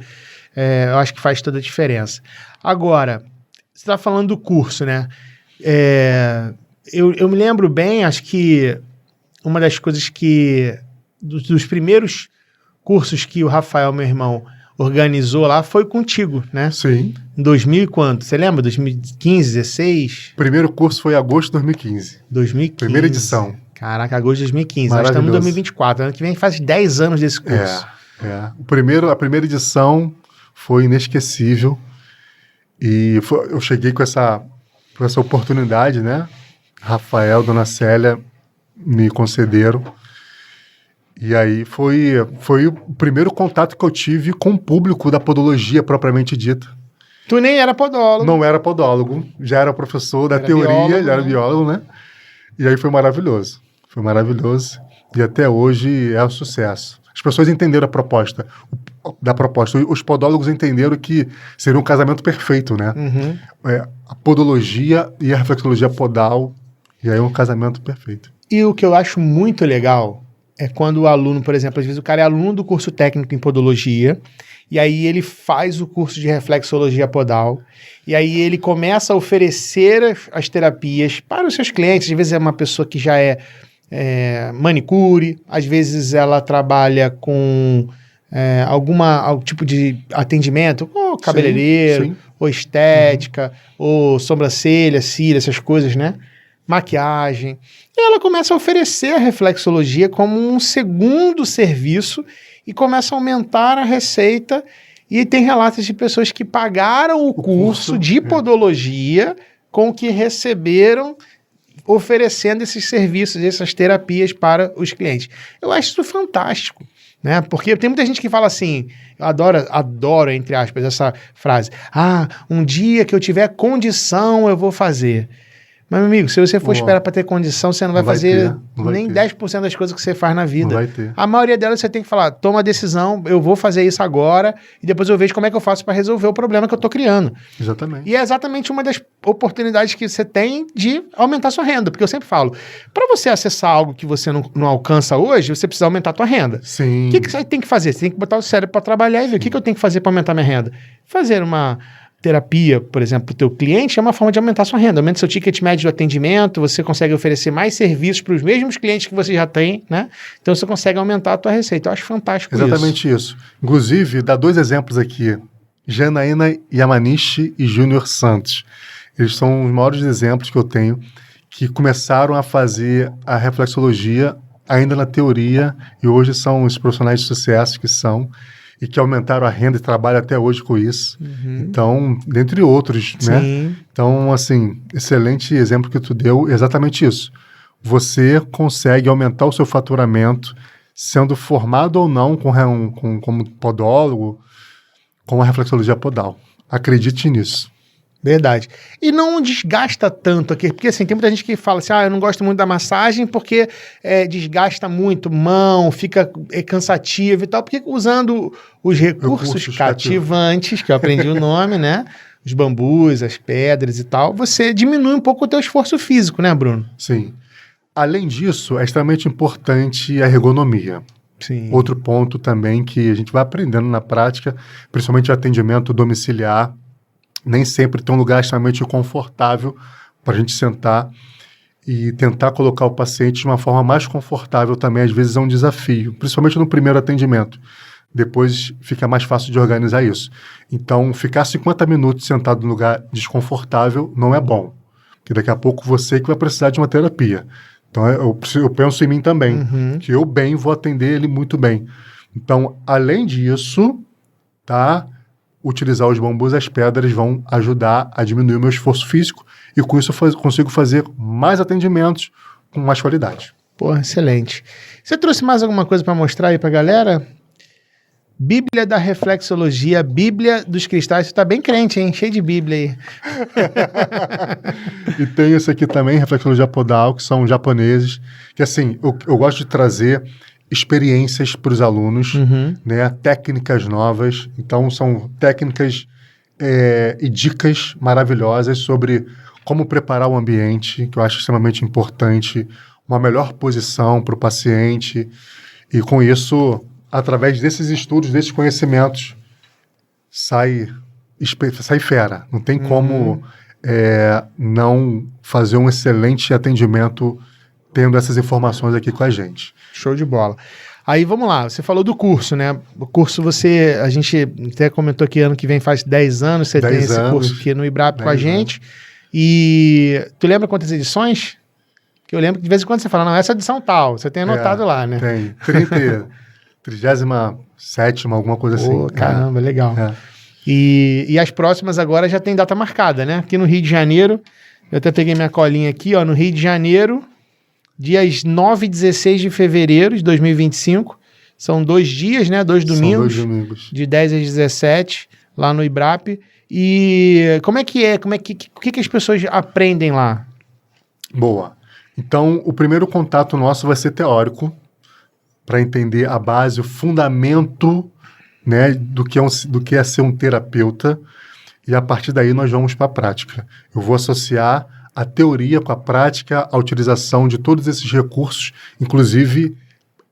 eu acho que faz toda a diferença. Agora, você está falando do curso, né? Eu me lembro bem, acho que uma das coisas que... Dos primeiros cursos que o Rafael, meu irmão, organizou lá foi contigo, né? Sim. Em 2000 e quanto? Você lembra? 2015, 16? O primeiro curso foi em agosto de 2015. 2015. Primeira edição. Caraca, agosto de 2015. Nós estamos em 2024. Ano que vem faz 10 anos desse curso. A primeira edição foi inesquecível. E eu cheguei com essa oportunidade, né? Rafael, Dona Célia me concederam. E aí foi o primeiro contato que eu tive com o público da podologia propriamente dita. Tu nem era podólogo. Não era podólogo, já era professor da teoria, biólogo, já era biólogo, né? E aí foi maravilhoso. Foi maravilhoso. E até hoje é um sucesso. As pessoas entenderam a proposta. Os podólogos entenderam que seria um casamento perfeito, né? A podologia e a reflexologia podal. E aí é um casamento perfeito. E o que eu acho muito legal é quando o aluno, por exemplo, às vezes o cara é aluno do curso técnico em podologia, e aí ele faz o curso de reflexologia podal, e aí ele começa a oferecer as terapias para os seus clientes. Às vezes é uma pessoa que já é manicure, às vezes ela trabalha com algum tipo de atendimento, ou cabeleireiro, sim. Ou estética, ou sobrancelha, cília, essas coisas, né? Maquiagem. E ela começa a oferecer a reflexologia como um segundo serviço e começa a aumentar a receita. E tem relatos de pessoas que pagaram o curso de podologia com o que receberam oferecendo esses serviços, essas terapias para os clientes. Eu acho isso fantástico. Né? Porque tem muita gente que fala assim, eu adoro, entre aspas, essa frase. Um dia que eu tiver condição, eu vou fazer. Mas, meu amigo, se você for esperar para ter condição, você não vai fazer nem 10% das coisas que você faz na vida. Não vai ter. A maioria delas você tem que falar, toma a decisão, eu vou fazer isso agora, e depois eu vejo como é que eu faço para resolver o problema que eu tô criando. Exatamente. E é exatamente uma das oportunidades que você tem de aumentar sua renda. Porque eu sempre falo, para você acessar algo que você não alcança hoje, você precisa aumentar a tua renda. Sim. O que você tem que fazer? Você tem que botar o cérebro para trabalhar e ver o que eu tenho que fazer para aumentar minha renda. Fazer uma terapia, por exemplo, para o teu cliente é uma forma de aumentar sua renda. Aumenta seu ticket médio do atendimento, você consegue oferecer mais serviços para os mesmos clientes que você já tem, né? Então você consegue aumentar a tua receita. Eu acho fantástico Exatamente isso. Inclusive, dá 2 exemplos aqui. Janaína Yamanishi e Júnior Santos. Eles são os maiores exemplos que eu tenho que começaram a fazer a reflexologia ainda na teoria e hoje são os profissionais de sucesso que são e que aumentaram a renda e trabalham até hoje com isso. Então, dentre outros, né? Então, assim, excelente exemplo que tu deu, exatamente isso. Você consegue aumentar o seu faturamento sendo formado ou não como podólogo, com a reflexologia podal. Acredite nisso. Verdade. E não desgasta tanto aqui, porque assim, tem muita gente que fala assim, eu não gosto muito da massagem porque desgasta muito mão, fica cansativo e tal, porque usando os recursos cativantes, que eu aprendi o nome, né? Os bambus, as pedras e tal, você diminui um pouco o teu esforço físico, né, Bruno? Sim. Além disso, é extremamente importante a ergonomia. Sim. Outro ponto também que a gente vai aprendendo na prática, principalmente o atendimento domiciliar, nem sempre tem um lugar extremamente confortável para a gente sentar e tentar colocar o paciente de uma forma mais confortável também, às vezes é um desafio, principalmente no primeiro atendimento. Depois fica mais fácil de organizar isso. Então, ficar 50 minutos sentado num lugar desconfortável não é bom, porque daqui a pouco você que vai precisar de uma terapia. Então, eu penso em mim também, que eu bem vou atender ele muito bem. Então, além disso, utilizar os bambus e as pedras vão ajudar a diminuir o meu esforço físico e com isso eu consigo fazer mais atendimentos com mais qualidade. Porra, excelente. Você trouxe mais alguma coisa para mostrar aí pra galera? Bíblia da Reflexologia, Bíblia dos Cristais. Você tá bem crente, hein? Cheio de Bíblia aí. E tem esse aqui também, Reflexologia Podal, que são japoneses, que assim, eu gosto de trazer experiências para os alunos, né, técnicas novas. Então, são técnicas e dicas maravilhosas sobre como preparar o ambiente, que eu acho extremamente importante, uma melhor posição para o paciente. E com isso, através desses estudos, desses conhecimentos, sai fera. Não tem como não fazer um excelente atendimento tendo essas informações aqui com a gente. Show de bola. Aí vamos lá, você falou do curso, né? O curso a gente até comentou que ano que vem faz 10 anos, você tem esse curso aqui no IBRAP com a gente. E tu lembra quantas edições? Que eu lembro que de vez em quando você fala, não, essa edição tal, você tem anotado lá, né? Tem, 37ª, alguma coisa assim. Pô, caramba, legal. E as próximas agora já tem data marcada, né? Aqui no Rio de Janeiro, eu até peguei minha colinha aqui, ó, no Rio de Janeiro, dias 9 e 16 de fevereiro de 2025. São 2 dias, né? 2 domingos. São 2 domingos. De 10 às 17, lá no IBRAP. E como é que é? O que as pessoas aprendem lá? Boa. Então, o primeiro contato nosso vai ser teórico, para entender a base, o fundamento, né, do que é ser um terapeuta. E a partir daí nós vamos para a prática. Eu vou associar a teoria com a prática, a utilização de todos esses recursos. Inclusive,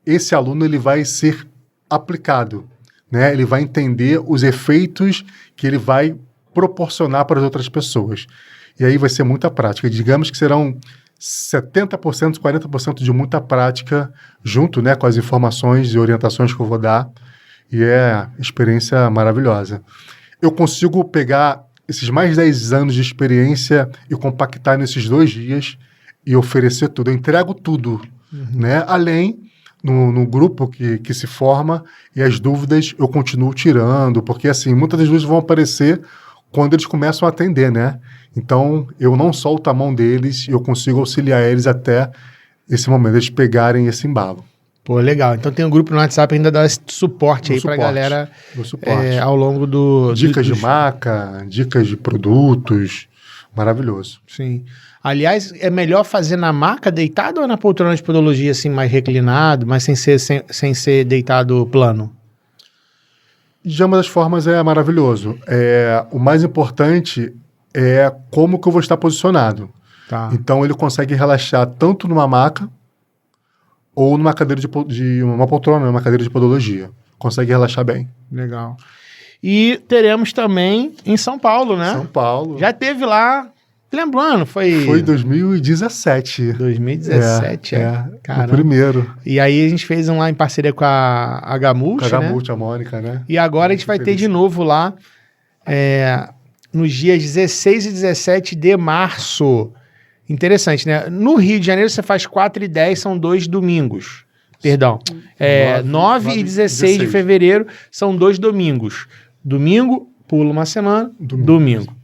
esse aluno ele vai ser aplicado, né? Ele vai entender os efeitos que ele vai proporcionar para as outras pessoas. E aí vai ser muita prática. Digamos que serão 70%, 40% de muita prática junto, né, com as informações e orientações que eu vou dar. E é experiência maravilhosa. Eu consigo pegar esses mais 10 anos de experiência e compactar nesses 2 dias e oferecer tudo. Eu entrego tudo, né? Além, no grupo que se forma, e as dúvidas eu continuo tirando, porque assim, muitas das dúvidas vão aparecer quando eles começam a atender, né? Então, eu não solto a mão deles e eu consigo auxiliar eles até esse momento, eles pegarem esse embalo. Pô, legal. Então tem um grupo no WhatsApp ainda dá esse suporte aí pra galera ao longo do... Dicas de maca, dicas de produtos. Maravilhoso. Sim. Aliás, é melhor fazer na maca deitado ou na poltrona de podologia, assim, mais reclinado, mas sem ser deitado plano? De ambas as formas é maravilhoso. O mais importante é como que eu vou estar posicionado. Tá. Então ele consegue relaxar tanto numa maca ou numa cadeira de uma poltrona, uma cadeira de podologia. Consegue relaxar bem. Legal. E teremos também em São Paulo, né? São Paulo. Já teve lá, lembra o ano? Foi 2017. 2017, o primeiro. E aí a gente fez um lá em parceria com a H-Multi, né? Com a H-Multi, a Mônica, né? E agora a gente vai ter de novo lá, nos dias 16 e 17 de março. Interessante, né? No Rio de Janeiro você faz 4 e 10, são 2 domingos. Perdão. 9 e 16 de fevereiro são 2 domingos. Domingo, pula uma semana, domingo.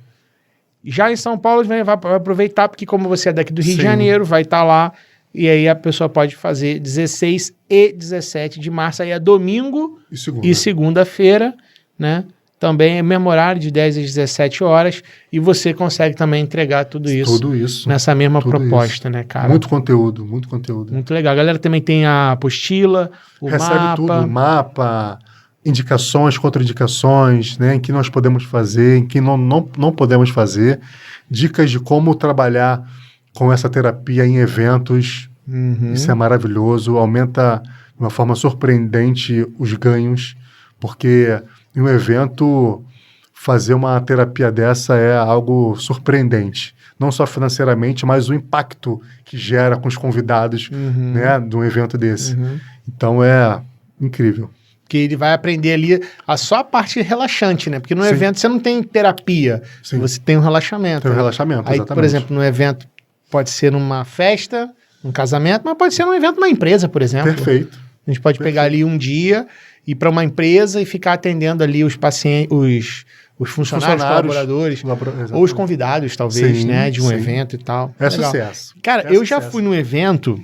Já em São Paulo, vai aproveitar, porque como você é daqui do Rio de Janeiro, vai estar lá, e aí a pessoa pode fazer 16 e 17 de março, aí é domingo e segunda-feira, né? Também é mesmo horário, de 10 às 17 horas, e você consegue também entregar tudo isso nessa mesma proposta, né, cara? Muito conteúdo, muito conteúdo. Muito legal. A galera também tem a apostila, Recebe tudo, mapa, indicações, contraindicações, né, em que nós podemos fazer, em que não podemos fazer, dicas de como trabalhar com essa terapia em eventos. Isso é maravilhoso, aumenta de uma forma surpreendente os ganhos, porque em um evento fazer uma terapia dessa é algo surpreendente. Não só financeiramente, mas o impacto que gera com os convidados, né, de um evento desse. Então é incrível. Que ele vai aprender ali só a parte relaxante, né? Porque no evento você não tem terapia, você tem um relaxamento. Tem um relaxamento, aí, exatamente. por exemplo, no evento pode ser numa festa, um casamento, mas pode ser num evento, uma empresa, por exemplo. Perfeito. A gente pode pegar ali um dia, ir para uma empresa e ficar atendendo ali os pacientes, os funcionários, colaboradores, ou os convidados, talvez, né, de um evento e tal. É legal. Sucesso. Cara, eu já fui num evento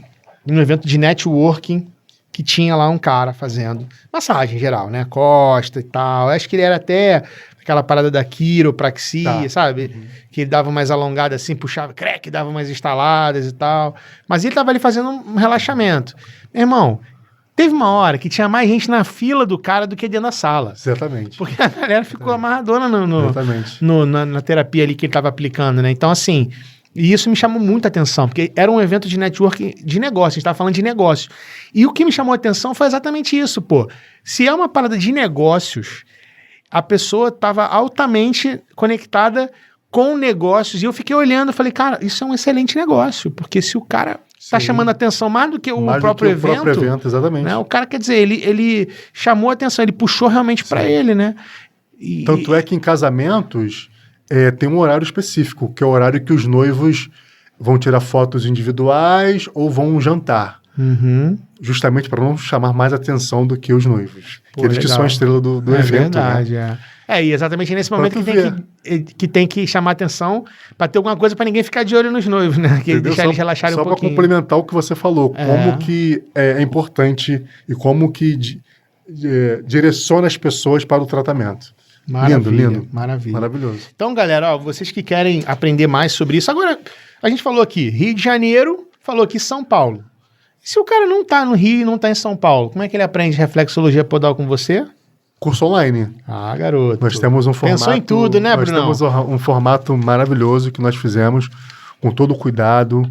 de networking, que tinha lá um cara fazendo massagem geral, né, costa e tal. Eu acho que ele era até aquela parada da quiropraxia, sabe? Que ele dava mais alongada assim, puxava, dava mais estaladas e tal. Mas ele tava ali fazendo um relaxamento. Meu irmão, teve uma hora que tinha mais gente na fila do cara do que dentro da sala. Exatamente. Porque a galera ficou amarradona na terapia ali que ele estava aplicando, né? Então, assim, e isso me chamou muita atenção, porque era um evento de networking de negócio, a gente estava falando de negócios. E o que me chamou a atenção foi exatamente isso, pô. Se é uma parada de negócios, a pessoa estava altamente conectada com negócios, e eu fiquei olhando e falei, cara, isso é um excelente negócio, porque se o cara está chamando a atenção mais do que o próprio evento, exatamente. Né? O cara, quer dizer, ele chamou a atenção, ele puxou realmente para ele, né? Tanto é que em casamentos tem um horário específico, que é o horário que os noivos vão tirar fotos individuais ou vão jantar. Justamente para não chamar mais atenção do que os noivos. Eles que são a estrela do evento. Verdade, né? E exatamente nesse momento que tem que chamar atenção para ter alguma coisa para ninguém ficar de olho nos noivos, né? Que deixar eles relaxarem um pouquinho. Só para complementar o que você falou, como que é importante e como que direciona as pessoas para o tratamento. Maravilha, lindo. Maravilhoso. Então, galera, vocês que querem aprender mais sobre isso, agora a gente falou aqui Rio de Janeiro, falou aqui São Paulo. E se o cara não tá no Rio e não tá em São Paulo, como é que ele aprende reflexologia podal com você? Curso online. Ah, garoto. Nós temos um formato... Pensou em tudo, né, Brunão? Nós temos um formato maravilhoso que nós fizemos com todo o cuidado.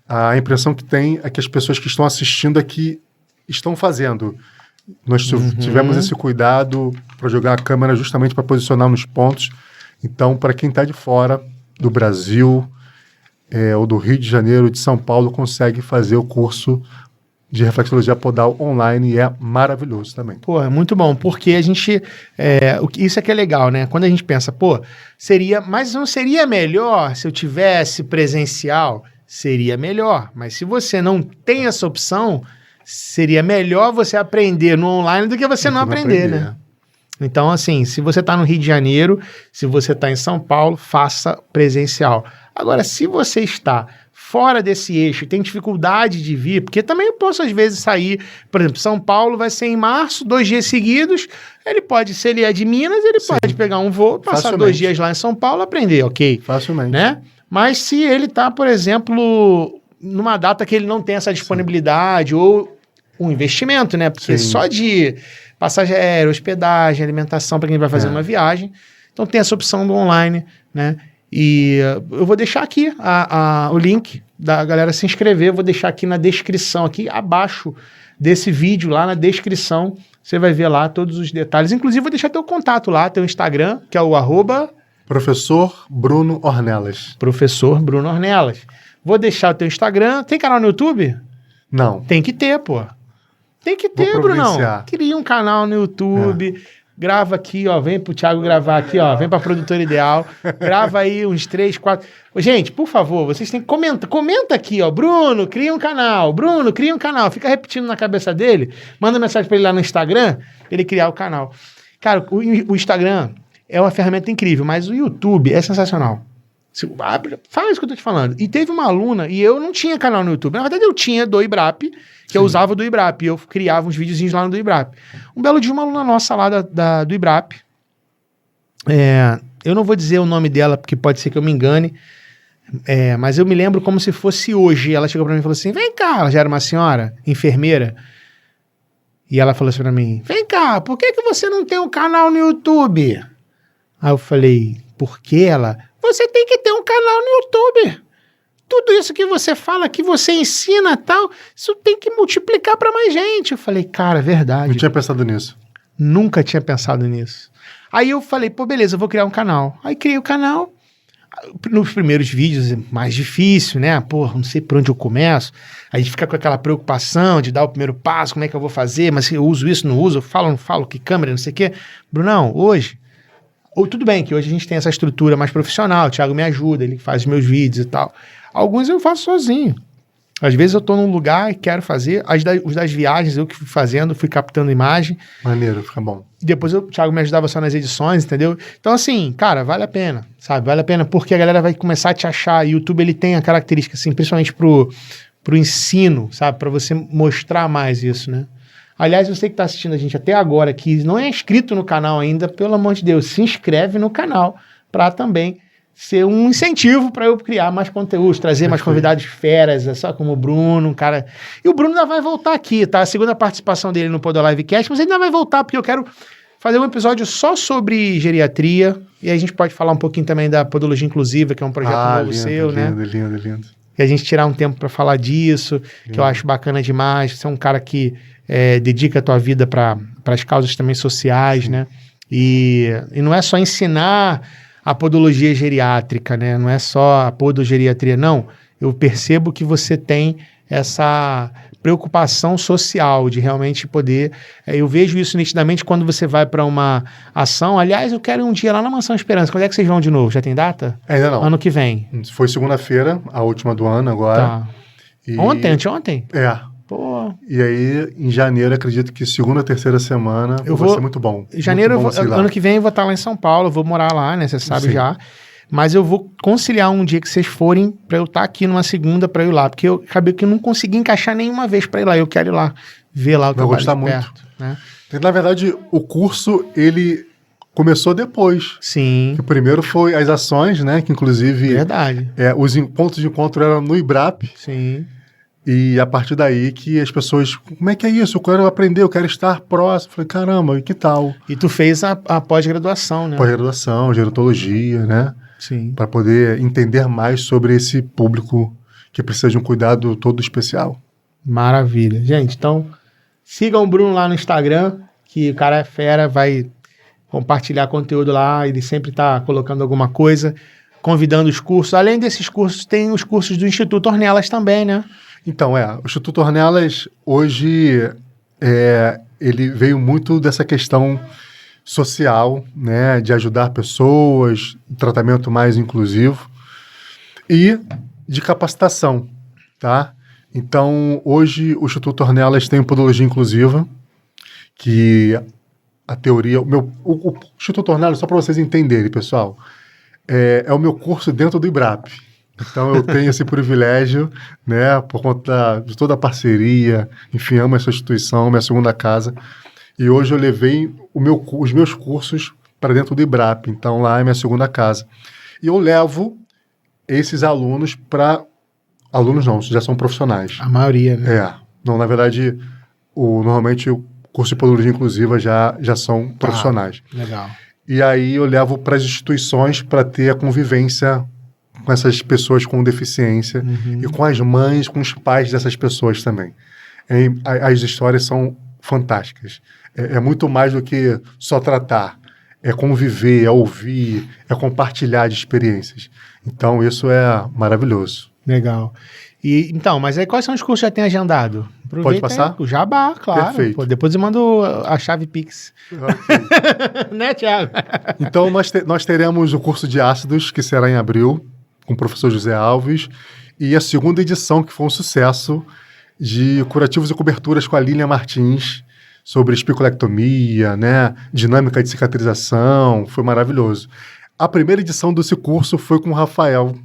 A impressão que tem é que as pessoas que estão assistindo aqui estão fazendo. Nós tivemos esse cuidado para jogar a câmera justamente para posicionar nos pontos. Então, para quem está de fora do Brasil, ou do Rio de Janeiro, de São Paulo, consegue fazer o curso de reflexologia podal online e é maravilhoso também. Pô, é muito bom, porque a gente... isso é que é legal, né? Quando a gente pensa, mas não seria melhor se eu tivesse presencial? Seria melhor, mas se você não tem essa opção, seria melhor você aprender no online do que você não aprender, né? Então, assim, se você está no Rio de Janeiro, se você está em São Paulo, faça presencial. Agora, se você está fora desse eixo, tem dificuldade de vir, porque também eu posso às vezes sair, por exemplo, São Paulo vai ser em março, 2 dias seguidos, se ele é de Minas, ele pode pegar um voo, passar Facilmente. 2 dias lá em São Paulo, aprender, ok? Facilmente. Né? Mas se ele tá, por exemplo, numa data que ele não tem essa disponibilidade ou um investimento, né? Porque Sim. só de passagem aérea, hospedagem, alimentação para quem vai fazer uma viagem, então tem essa opção do online, né? E eu vou deixar aqui o link da galera se inscrever, eu vou deixar aqui na descrição, aqui abaixo desse vídeo, lá na descrição, você vai ver lá todos os detalhes. Inclusive, vou deixar teu contato lá, teu Instagram, que é o Professor Bruno Ornelas. Professor Bruno Ornelas. Vou deixar o teu Instagram. Tem canal no YouTube? Não. Tem que ter, pô. Tem que ter, Brunão. Cria um canal no YouTube. Grava aqui, ó. Vem pro Thiago gravar aqui, ó. Vem pra Produtora Ideal. Grava aí uns 3, 4... Gente, por favor, vocês têm que comentar. Comenta aqui, ó. Bruno, cria um canal. Bruno, cria um canal. Fica repetindo na cabeça dele. Manda mensagem pra ele lá no Instagram, pra ele criar o canal. Cara, o Instagram é uma ferramenta incrível, mas o YouTube é sensacional. Fala isso que eu tô te falando. E teve uma aluna, e eu não tinha canal no YouTube. Na verdade, eu tinha do Ibrap, que eu usava do Ibrap. E eu criava uns videozinhos lá no do Ibrap. Um belo dia, uma aluna nossa lá do Ibrap. Eu não vou dizer o nome dela, porque pode ser que eu me engane. Mas eu me lembro como se fosse hoje. Ela chegou pra mim e falou assim: vem cá, ela já era uma senhora, enfermeira. E ela falou assim pra mim: vem cá, por que você não tem um canal no YouTube? Aí eu falei: por que ela? Você tem que ter um canal no YouTube. Tudo isso que você fala, que você ensina e tal, isso tem que multiplicar pra mais gente. Eu falei: cara, é verdade. Não tinha pensado nisso. Nunca tinha pensado nisso. Aí eu falei: pô, beleza, eu vou criar um canal. Aí criei o canal. Nos primeiros vídeos é mais difícil, né? Pô, não sei por onde eu começo. A gente fica com aquela preocupação de dar o primeiro passo, como é que eu vou fazer, mas se eu uso isso, não uso, eu falo, não falo, que câmera, não sei o quê. Brunão, hoje... tudo bem que hoje a gente tem essa estrutura mais profissional, o Thiago me ajuda, ele faz os meus vídeos e tal. Alguns eu faço sozinho. Às vezes eu tô num lugar e quero fazer. Os das viagens eu que fui fazendo, fui captando imagem. Maneiro, fica bom. E depois o Thiago me ajudava só nas edições, entendeu? Então assim, cara, vale a pena, sabe? Vale a pena porque a galera vai começar a te achar. E o YouTube, ele tem a característica, assim, principalmente pro ensino, sabe? Pra você mostrar mais isso, né? Aliás, você que tá assistindo a gente até agora, que não é inscrito no canal ainda, pelo amor de Deus, se inscreve no canal pra também ser um incentivo para eu criar mais conteúdos, trazer mais convidados feras, só como o Bruno, um cara... E o Bruno ainda vai voltar aqui, tá? A segunda participação dele no Podolivecast, mas ele ainda vai voltar, porque eu quero fazer um episódio só sobre geriatria, e aí a gente pode falar um pouquinho também da podologia inclusiva, que é um projeto novo seu, né? Lindo. E a gente tirar um tempo para falar disso, que eu acho bacana demais. Você é um cara que dedica a tua vida para as causas também sociais, né? E não é só ensinar a podologia geriátrica, né? Não é só a podogeriatria, não. Eu percebo que você tem essa preocupação social de realmente poder... eu vejo isso nitidamente quando você vai para uma ação. Aliás, eu quero ir um dia lá na Mansão Esperança. Quando é que vocês vão de novo? Já tem data? Ainda não. Ano que vem. Foi segunda-feira, a última do ano agora. Tá. Anteontem? Pô. E aí, em janeiro, acredito que segunda, terceira semana vai ser muito bom. Janeiro, ano que vem eu vou estar lá em São Paulo, vou morar lá, né? Você sabe já. Mas eu vou conciliar um dia que vocês forem para eu estar aqui numa segunda para eu ir lá. Porque eu acabei que eu não consegui encaixar nenhuma vez para ir lá. Eu quero ir lá, ver lá o trabalho de perto. Vai gostar muito. Né? Na verdade, o curso, ele começou depois. Sim. Que o primeiro foi as ações, né? Que inclusive... Verdade. Os pontos de encontro eram no Ibrap. Sim. E a partir daí que as pessoas... Como é que é isso? Eu quero aprender, eu quero estar próximo. Falei, caramba, que tal? E tu fez a pós-graduação, né? Pós-graduação, gerontologia, né? Sim. Para poder entender mais sobre esse público que precisa de um cuidado todo especial. Maravilha. Gente, então sigam o Bruno lá no Instagram, que o cara é fera, vai compartilhar conteúdo lá, ele sempre está colocando alguma coisa, convidando os cursos. Além desses cursos, tem os cursos do Instituto Ornelas também, né? Então, o Instituto Ornelas, hoje, ele veio muito dessa questão social, né, de ajudar pessoas, tratamento mais inclusivo e de capacitação, tá? Então, hoje, o Instituto Ornelas tem podologia inclusiva, que a teoria... O Instituto Ornelas, só para vocês entenderem, pessoal, é o meu curso dentro do Ibrap. Então eu tenho esse privilégio, né, por conta de toda a parceria, enfim, amo essa instituição, minha segunda casa. E hoje eu levei os meus cursos para dentro do IBRAP, então lá é minha segunda casa. E eu levo esses alunos para... Alunos não, já são profissionais. A maioria, né? Não, na verdade, normalmente o curso de podologia inclusiva já são profissionais. Legal. E aí eu levo para as instituições para ter a convivência com essas pessoas com deficiência e com as mães, com os pais dessas pessoas também. As histórias são fantásticas. É muito mais do que só tratar. É conviver, é ouvir, é compartilhar de experiências. Então isso é maravilhoso. Legal. Então, mas aí quais são os cursos que já tem agendado? Aproveita Pode passar? Aí, o Jabá, claro. Perfeito. Pô, depois eu mando a chave Pix. Okay. Né, Thiago? Então, nós teremos o curso de ácidos, que será em abril, com o professor José Alves, e a segunda edição, que foi um sucesso, de curativos e coberturas com a Lilian Martins, sobre espicolectomia, né, dinâmica de cicatrização, foi maravilhoso. A primeira edição desse curso foi com o Rafael,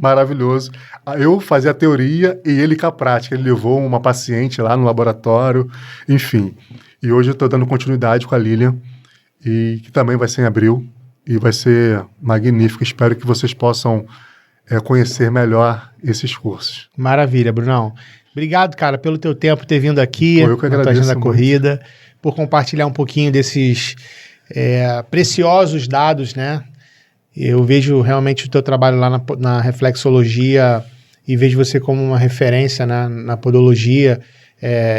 maravilhoso. Eu fazia a teoria e ele com a prática. Ele levou uma paciente lá no laboratório, enfim. E hoje eu estou dando continuidade com a Lilian, e que também vai ser em abril, e vai ser magnífico. Espero que vocês possam conhecer melhor esses cursos. Maravilha, Brunão. Obrigado, cara, pelo teu tempo ter vindo aqui, eu que agradeço na tua agenda corrida, por compartilhar um pouquinho desses preciosos dados, né? Eu vejo realmente o teu trabalho lá na reflexologia e vejo você como uma referência na podologia,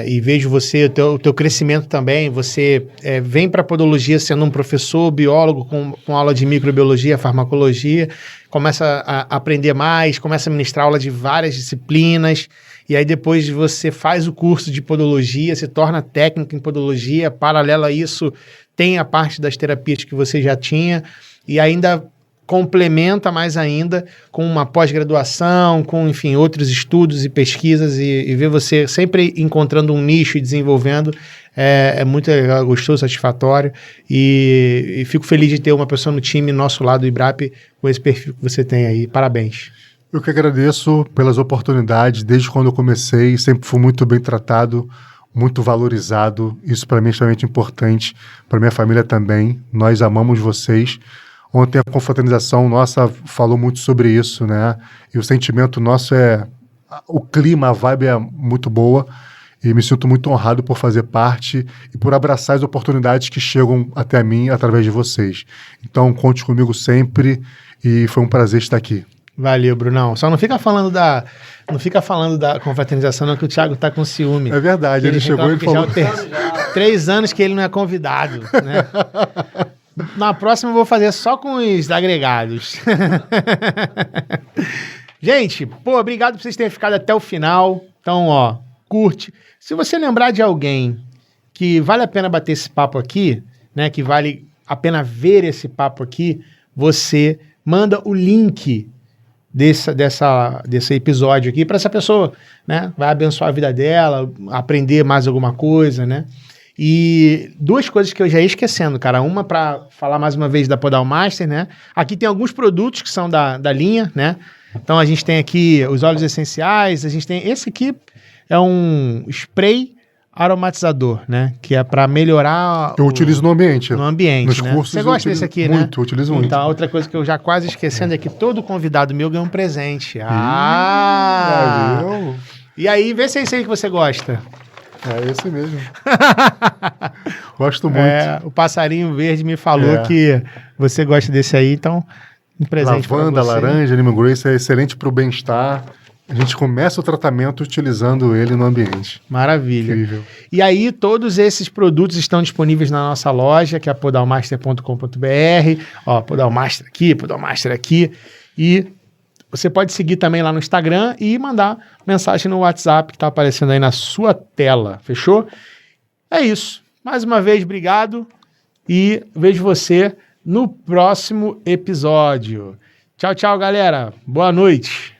e vejo você, o teu crescimento também. Você vem para a podologia sendo um professor, biólogo, com aula de microbiologia, farmacologia, começa a aprender mais, começa a ministrar aula de várias disciplinas, e aí depois você faz o curso de podologia, se torna técnico em podologia, paralelo a isso tem a parte das terapias que você já tinha, e ainda complementa mais ainda com uma pós-graduação, com, enfim, outros estudos e pesquisas, e ver você sempre encontrando um nicho e desenvolvendo é muito legal, gostoso, satisfatório, e fico feliz de ter uma pessoa no time nosso lá do IBRAP com esse perfil que você tem aí. Parabéns. Eu que agradeço pelas oportunidades. Desde quando eu comecei, sempre fui muito bem tratado, muito valorizado. Isso para mim é extremamente importante, para minha família também. Nós amamos vocês. Ontem a confraternização nossa falou muito sobre isso, né? E o sentimento nosso o clima, a vibe é muito boa, e me sinto muito honrado por fazer parte e por abraçar as oportunidades que chegam até mim através de vocês. Então, conte comigo sempre, e foi um prazer estar aqui. Valeu, Brunão. Só não fica falando da confraternização, não, que o Thiago tá com ciúme. É verdade, ele chegou e falou... Já 3 anos que ele não é convidado, né? Na próxima eu vou fazer só com os agregados. Gente, obrigado por vocês terem ficado até o final. Então, curte. Se você lembrar de alguém que vale a pena bater esse papo aqui, né, que vale a pena ver esse papo aqui, você manda o link desse episódio aqui para essa pessoa, né? Vai abençoar a vida dela, aprender mais alguma coisa, né? E 2 coisas que eu já ia esquecendo, cara. Uma, para falar mais uma vez da Podal Master, né? Aqui tem alguns produtos que são da linha, né? Então a gente tem aqui os óleos essenciais, a gente tem esse aqui, é um spray aromatizador, né? Que é para melhorar... Eu utilizo no ambiente. No ambiente, nos né? cursos. Você gosta desse aqui, né? Muito, utilizo muito. Então, outra coisa que eu já quase esquecendo é que todo convidado meu ganha um presente. Valeu. E aí, vê se é esse aí que você gosta. É esse mesmo. Gosto muito. O passarinho verde me falou que você gosta desse aí, então um presente para você. Lavanda, laranja, lemongrass é excelente para o bem-estar. A gente começa o tratamento utilizando ele no ambiente. Maravilha. Incrível. E aí, todos esses produtos estão disponíveis na nossa loja, que é podalmaster.com.br. Ó, Podalmaster aqui, Podalmaster aqui. E você pode seguir também lá no Instagram e mandar mensagem no WhatsApp que está aparecendo aí na sua tela. Fechou? É isso. Mais uma vez, obrigado. E vejo você no próximo episódio. Tchau, tchau, galera. Boa noite.